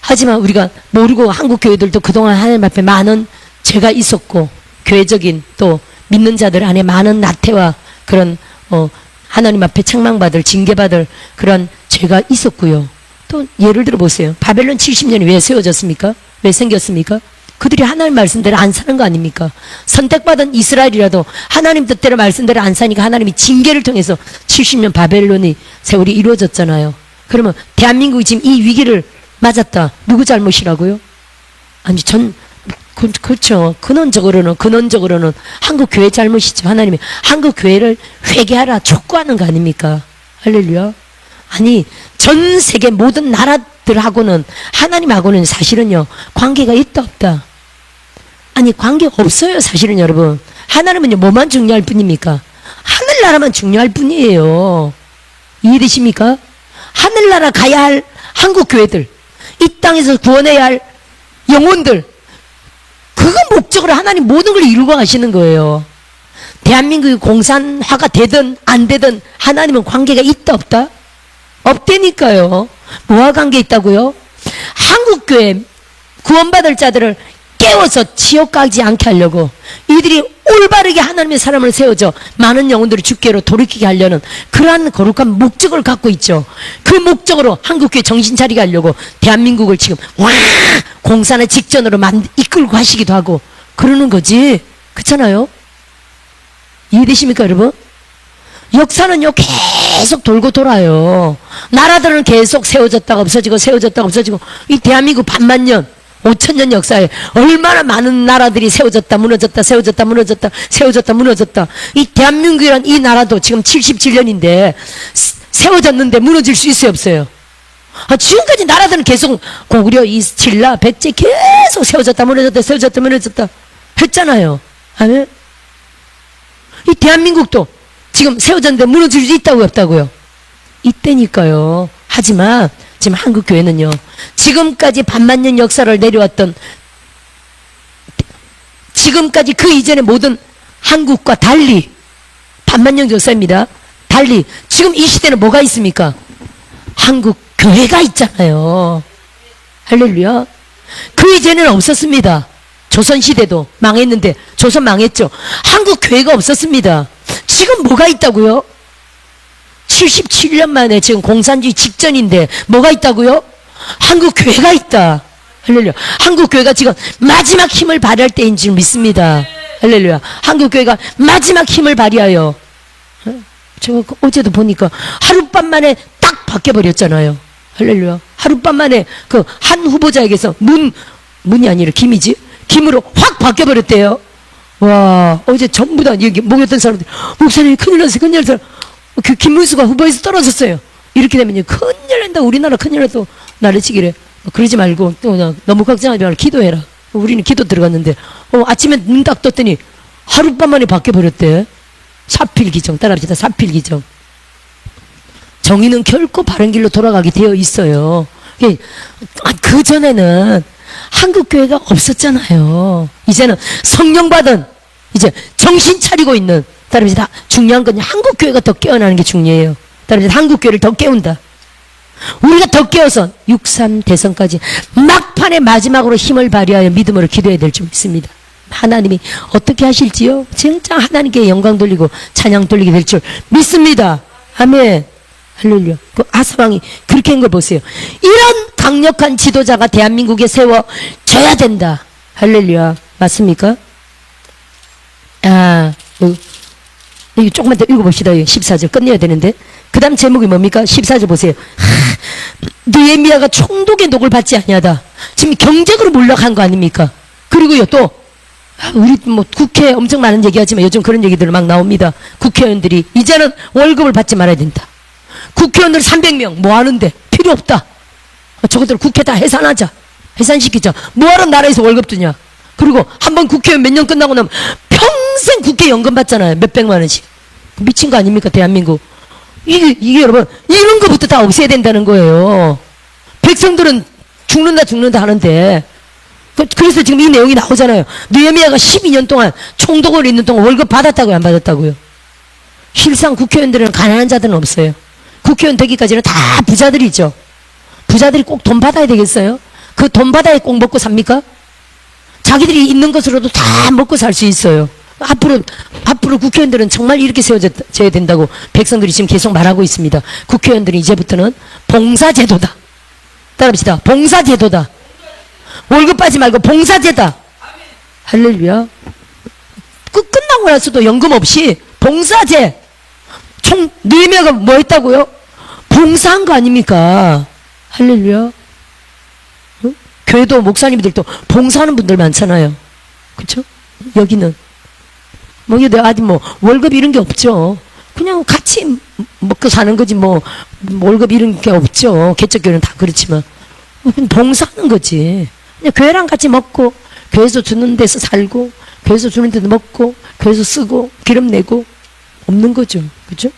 하지만 우리가 모르고 한국 교회들도 그동안 하나님 앞에 많은 죄가 있었고 교회적인 또 믿는 자들 안에 많은 나태와 그런 하나님 앞에 책망받을 징계받을 그런 죄가 있었고요. 또 예를 들어 보세요. 바벨론 70년이 왜 세워졌습니까? 왜 생겼습니까? 그들이 하나님 말씀대로 안 사는 거 아닙니까? 선택받은 이스라엘이라도 하나님 뜻대로 말씀대로 안 사니까 하나님이 징계를 통해서 70년 바벨론이 세월이 이루어졌잖아요. 그러면 대한민국이 지금 이 위기를 맞았다. 누구 잘못이라고요? 아니 그렇죠. 근원적으로는 한국 교회 잘못이죠. 하나님이 한국 교회를 회개하라 촉구하는 거 아닙니까? 할렐루야. 아니 전 세계 모든 나라 것들하고는 하나님하고는 사실은요 관계가 있다 없다? 아니 관계 없어요. 사실은 여러분 하나님은요 뭐만 중요할 뿐입니까? 하늘나라만 중요할 뿐이에요. 이해되십니까? 하늘나라 가야 할 한국교회들, 이 땅에서 구원해야 할 영혼들, 그거 목적으로 하나님 모든 걸 이루고 가시는 거예요. 대한민국이 공산화가 되든 안 되든 하나님은 관계가 있다 없다? 없다니까요. 뭐와 관계 있다고요? 한국교회 구원받을 자들을 깨워서 지옥 가지 않게 하려고 이들이 올바르게 하나님의 사람을 세워져 많은 영혼들을 주께로 돌이키게 하려는 그러한 거룩한 목적을 갖고 있죠. 그 목적으로 한국교회 정신 차리게 하려고 대한민국을 지금 와 공산의 직전으로 이끌고 가시기도 하고 그러는 거지. 그렇잖아요. 이해되십니까 여러분? 역사는요 계속 돌고 돌아요. 나라들은 계속 세워졌다가 없어지고 세워졌다가 없어지고 이 대한민국 반만년 5천년 역사에 얼마나 많은 나라들이 세워졌다 무너졌다 세워졌다 무너졌다 세워졌다 무너졌다. 이 대한민국이란 이 나라도 지금 77년인데 세워졌는데 무너질 수 있어요 없어요? 지금까지 나라들은 계속 고구려, 신라, 백제 계속 세워졌다 무너졌다 세워졌다 무너졌다 했잖아요. 아멘. 이 대한민국도 지금 세워졌는데 무너질 수 있다고 없다고요? 있다니까요. 하지만 지금 한국교회는요 지금까지 반만년 역사를 내려왔던 지금까지 그 이전의 모든 한국과 달리 반만년 역사입니다. 달리 지금 이 시대는 뭐가 있습니까? 한국교회가 있잖아요. 할렐루야. 그 이전에는 없었습니다. 조선시대도 망했는데 조선 망했죠. 한국교회가 없었습니다. 지금 뭐가 있다고요? 77년 만에 지금 공산주의 직전인데 뭐가 있다고요? 한국교회가 있다. 할렐루야. 한국교회가 지금 마지막 힘을 발휘할 때인 줄 믿습니다. 할렐루야. 한국교회가 마지막 힘을 발휘하여 제가 어제도 보니까 하룻밤 만에 딱 바뀌어버렸잖아요. 할렐루야. 하룻밤 만에 그 한 후보자에게서 문이 아니라 김이지? 김으로 확 바뀌어버렸대요. 와, 어제 전부 다 여기 모였던 사람들 목사님 큰일 났어요. 큰일 났어요. 그 김문수가 후보에서 떨어졌어요. 이렇게 되면 큰일 난다. 우리나라 큰일 나도 나르치기래. 그러지 말고 또 너무 걱정하지 말고 기도해라. 우리는 기도 들어갔는데 아침에 눈 딱 떴더니 하룻밤 만에 바뀌어버렸대. 사필기정 따라합시다. 사필기정. 정의는 결코 바른 길로 돌아가게 되어 있어요. 그 전에는 한국교회가 없었잖아요. 이제는 성령 받은 이제 정신 차리고 있는 따라합시다. 중요한 건 한국교회가 더 깨어나는 게 중요해요. 따라합시다. 한국교회를 더 깨운다. 우리가 더 깨어서 6.3 대선까지 막판에 마지막으로 힘을 발휘하여 믿음으로 기도해야 될 줄 믿습니다. 하나님이 어떻게 하실지요? 진짜 하나님께 영광 돌리고 찬양 돌리게 될 줄 믿습니다. 아멘. 할렐루야. 그 아사왕이 그렇게 한 걸 보세요. 이런 강력한 지도자가 대한민국에 세워져야 된다. 할렐루야. 맞습니까? 여기 조금만 더 읽어봅시다. 14절 끝내야 되는데. 그 다음 제목이 뭡니까? 14절 보세요. 느헤미야가 총독의 녹을 받지 아니하다. 지금 경제적으로 몰락한 거 아닙니까? 그리고요 또 우리 뭐 국회 엄청 많은 얘기하지만 요즘 그런 얘기들 막 나옵니다. 국회의원들이 이제는 월급을 받지 말아야 된다. 국회의원들 300명 뭐 하는데 필요 없다. 저것들 국회 다 해산하자. 해산시키자. 뭐하러 나라에서 월급 주냐. 그리고 한번 국회의원 몇 년 끝나고 나면 평생 국회 연금 받잖아요. 몇백만 원씩. 미친 거 아닙니까 대한민국. 이게 여러분 이런 거부터 다 없애야 된다는 거예요. 백성들은 죽는다 하는데 그래서 지금 이 내용이 나오잖아요. 느헤미야가 12년 동안 총독을 있는 동안 월급 받았다고요 안 받았다고요? 실상 국회의원들은 가난한 자들은 없어요. 국회의원 되기까지는 다 부자들이죠. 부자들이 꼭 돈 받아야 되겠어요? 그 돈 받아야 꼭 먹고 삽니까? 자기들이 있는 것으로도 다 먹고 살 수 있어요. 앞으로 국회의원들은 정말 이렇게 세워져야 된다고 백성들이 지금 계속 말하고 있습니다. 국회의원들이 이제부터는 봉사제도다. 따라합시다. 봉사제도다. 월급 받지 말고 봉사제다. 할렐루야. 끝나고 나서도 연금 없이 봉사제. 느헤미야가 뭐 했다고요? 봉사한 거 아닙니까? 할렐루야. 응? 교회도 목사님들도 봉사하는 분들 많잖아요. 그쵸? 여기는 뭐 아직 뭐 월급 이런 게 없죠. 그냥 같이 먹고 사는 거지 뭐 월급 이런 게 없죠. 개척교회는 다 그렇지만 봉사하는 거지. 그냥 교회랑 같이 먹고, 교회에서 주는 데서 살고, 교회에서 주는 데도 먹고, 교회에서 쓰고, 기름 내고, 없는 거죠. 그죠?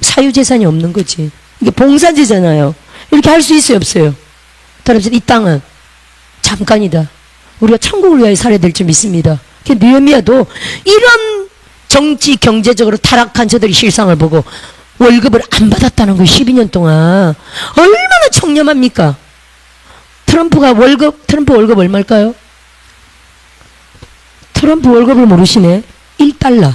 사유재산이 없는 거지. 이게 봉사제잖아요. 이렇게 할 수 있어요, 없어요? 따라서 이 땅은 잠깐이다. 우리가 천국을 위하여 살아야 될 줄 믿습니다. 느헤미야도 이런 정치, 경제적으로 타락한 저들의 실상을 보고 월급을 안 받았다는 거예요. 12년 동안. 얼마나 청렴합니까? 트럼프 월급 얼마일까요? 트럼프 월급을 모르시네. 1달러.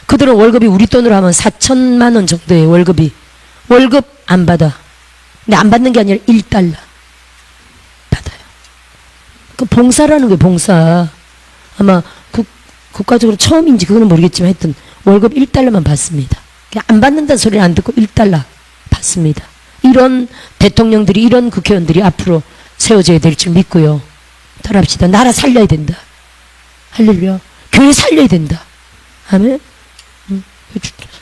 그들은 월급이 우리 돈으로 하면 4천만 원 정도예요, 월급이. 월급 안 받아. 근데 안 받는 게 아니라 1달러. 받아요. 그 봉사라는 거예요, 봉사. 아마 국가적으로 처음인지 그거는 모르겠지만 하여튼 월급 1달러만 받습니다. 안 받는다는 소리를 안 듣고 1달러 받습니다. 이런 대통령들이, 이런 국회의원들이 앞으로 세워져야 될 줄 믿고요. 따라합시다. 나라 살려야 된다. 할렐루야. 교회 살려야 된다. 아멘.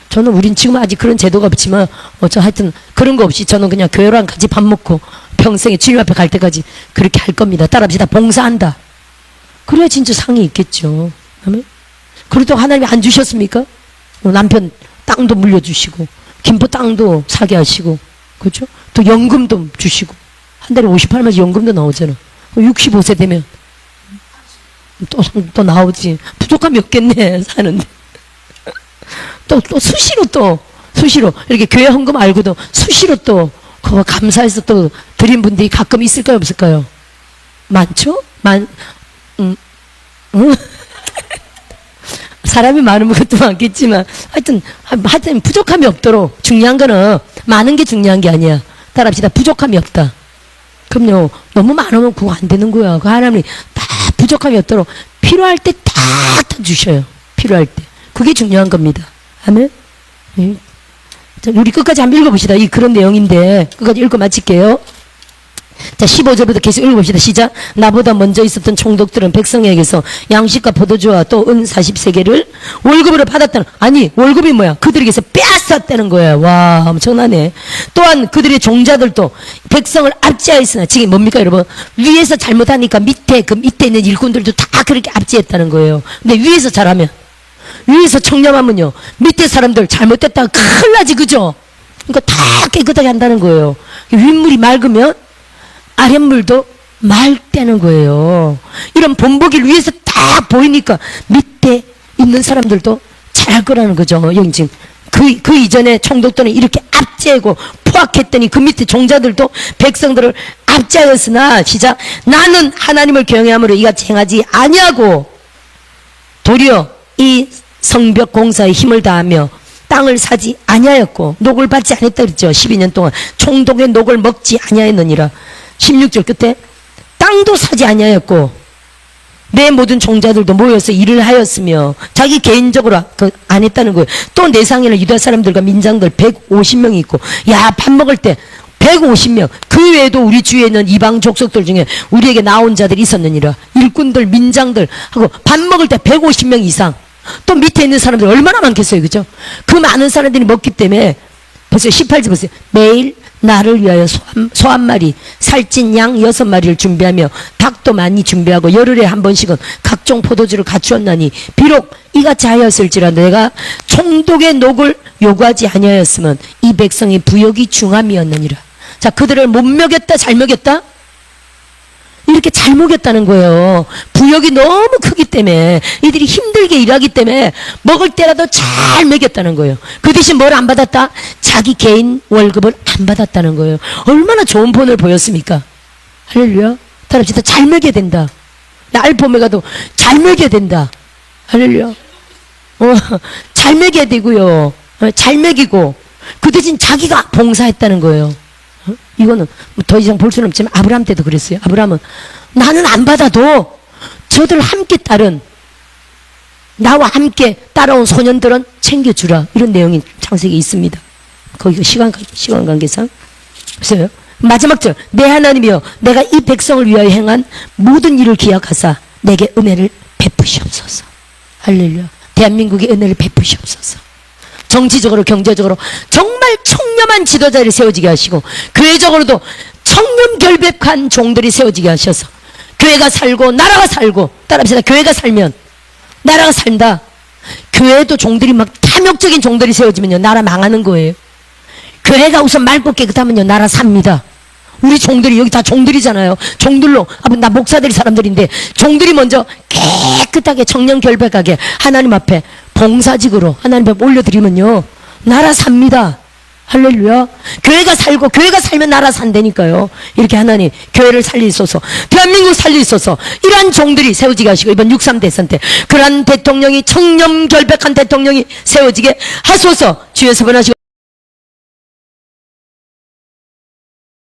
저는 우린 지금 아직 그런 제도가 없지만 저 하여튼 그런 거 없이 저는 그냥 교회랑 같이 밥 먹고 평생에 주님 앞에 갈 때까지 그렇게 할 겁니다. 따라합시다. 봉사한다. 그래야 진짜 상이 있겠죠. 아멘. 그래도 하나님이 안 주셨습니까? 남편 땅도 물려주시고 김포 땅도 사게 하시고, 그렇죠? 또 연금도 주시고, 한 달에 58만 연금도 나오잖아. 65세 되면 또 나오지. 부족함이 없겠네, 사는데. 또 수시로 이렇게 교회 헌금 알고도 수시로 또 그거 감사해서 또 드린 분들이 가끔 있을까요, 없을까요? 많죠? 사람이 많으면 그것도 많겠지만 하여튼 부족함이 없도록. 중요한 거는 많은 게 중요한 게 아니야. 따라합시다. 부족함이 없다. 그럼요, 너무 많으면 그거 안 되는 거야. 그 하나님이 다 부족함이 없도록 필요할 때 다 주셔요. 필요할 때. 그게 중요한 겁니다. 아멘. 자, 우리 끝까지 한번 읽어봅시다. 이 그런 내용인데 끝까지 읽고 마칠게요. 자, 15절부터 계속 읽어봅시다. 시작. 나보다 먼저 있었던 총독들은 백성에게서 양식과 포도주와 또 은 40세계를 월급으로 받았다는, 아니 월급이 뭐야? 그들에게서 빼앗았다는 거야. 와, 엄청나네. 또한 그들의 종자들도 백성을 압제하였으나, 지금 뭡니까 여러분? 위에서 잘못하니까 밑에 있는 일꾼들도 다 그렇게 압제했다는 거예요. 근데 위에서 잘하면, 위에서 청렴하면요, 밑에 사람들 잘못됐다가 큰일 나지, 그죠? 그러니까 다 깨끗하게 한다는 거예요. 윗물이 맑으면 아랫물도 맑다는 거예요. 이런 본보기를 위해서 딱 보이니까 밑에 있는 사람들도 잘할 거라는 거죠. 영진. 그 이전에 총독들은 이렇게 압제하고 포악했더니 그 밑에 종자들도 백성들을 압제하였으나, 시작. 나는 하나님을 경외함으로 이같이 행하지 아니하고 도리어 이 성벽 공사에 힘을 다하며 땅을 사지 아니하였고 녹을 받지 아니했다 그랬죠. 12년 동안 총독의 녹을 먹지 아니하였느니라. 16절 끝에 땅도 사지 아니하였고 내 모든 종자들도 모여서 일을 하였으며, 자기 개인적으로 안 했다는 거예요. 또 내상에는 유다 사람들과 민장들 150명이 있고, 야, 밥 먹을 때 150명. 그 외에도 우리 주위에 있는 이방 족속들 중에 우리에게 나온 자들이 있었느니라. 일꾼들, 민장들 하고 밥 먹을 때 150명 이상. 또 밑에 있는 사람들 얼마나 많겠어요, 그죠? 그 많은 사람들이 먹기 때문에, 벌써 18절 보세요. 매일 나를 위하여 소 한 마리, 살찐 양 6마리를 준비하며 닭도 많이 준비하고 열흘에 한 번씩은 각종 포도주를 갖추었나니, 비록 이같이 하였을지라 내가 총독의 녹을 요구하지 아니하였으면 이 백성의 부역이 중함이었느니라. 자, 그들을 못 먹였다, 잘 먹였다? 이렇게 잘 먹였다는 거예요. 부역이 너무 크기 때문에, 이들이 힘들게 일하기 때문에 먹을 때라도 잘 먹였다는 거예요. 그 대신 뭘 안 받았다? 자기 개인 월급을 안 받았다는 거예요. 얼마나 좋은 본을 보였습니까? 할렐루야. 따라합시다. 잘 먹여야 된다. 알파 오메가도 잘 먹여야 된다. 할렐루야. 잘 먹여야 되고요. 잘 먹이고, 그 대신 자기가 봉사했다는 거예요. 이거는 더 이상 볼 수는 없지만 아브라함 때도 그랬어요. 아브라함은 나는 안 받아도 저들 함께 따른, 나와 함께 따라온 소년들은 챙겨주라. 이런 내용이 창세기에 있습니다. 거기가 시간 관계상. 보세요. 마지막 절. 내 하나님이여, 내가 이 백성을 위하여 행한 모든 일을 기억하사 내게 은혜를 베푸시옵소서. 할렐루야. 대한민국에 은혜를 베푸시옵소서. 정치적으로, 경제적으로 정말 청렴한 지도자들이 세워지게 하시고, 교회적으로도 청렴결백한 종들이 세워지게 하셔서 교회가 살고 나라가 살고, 따라합시다. 교회가 살면 나라가 산다. 교회도 종들이 막 탐욕적인 종들이 세워지면요, 나라 망하는 거예요. 교회가 우선 맑고 깨끗하면요, 나라 삽니다. 우리 종들이, 여기 다 종들이잖아요. 종들로, 나 목사들이 사람들인데, 종들이 먼저 깨끗하게 청렴결백하게 하나님 앞에 봉사직으로 하나님 앞에 올려드리면요, 나라 삽니다. 할렐루야. 교회가 살고, 교회가 살면 나라 산다니까요. 이렇게 하나님 교회를 살리소서, 대한민국 살리소서. 이러한 종들이 세워지게 하시고, 이번 6.3 대선 때 그러한 대통령이, 청렴결백한 대통령이 세워지게 하소서. 주여서 번하시고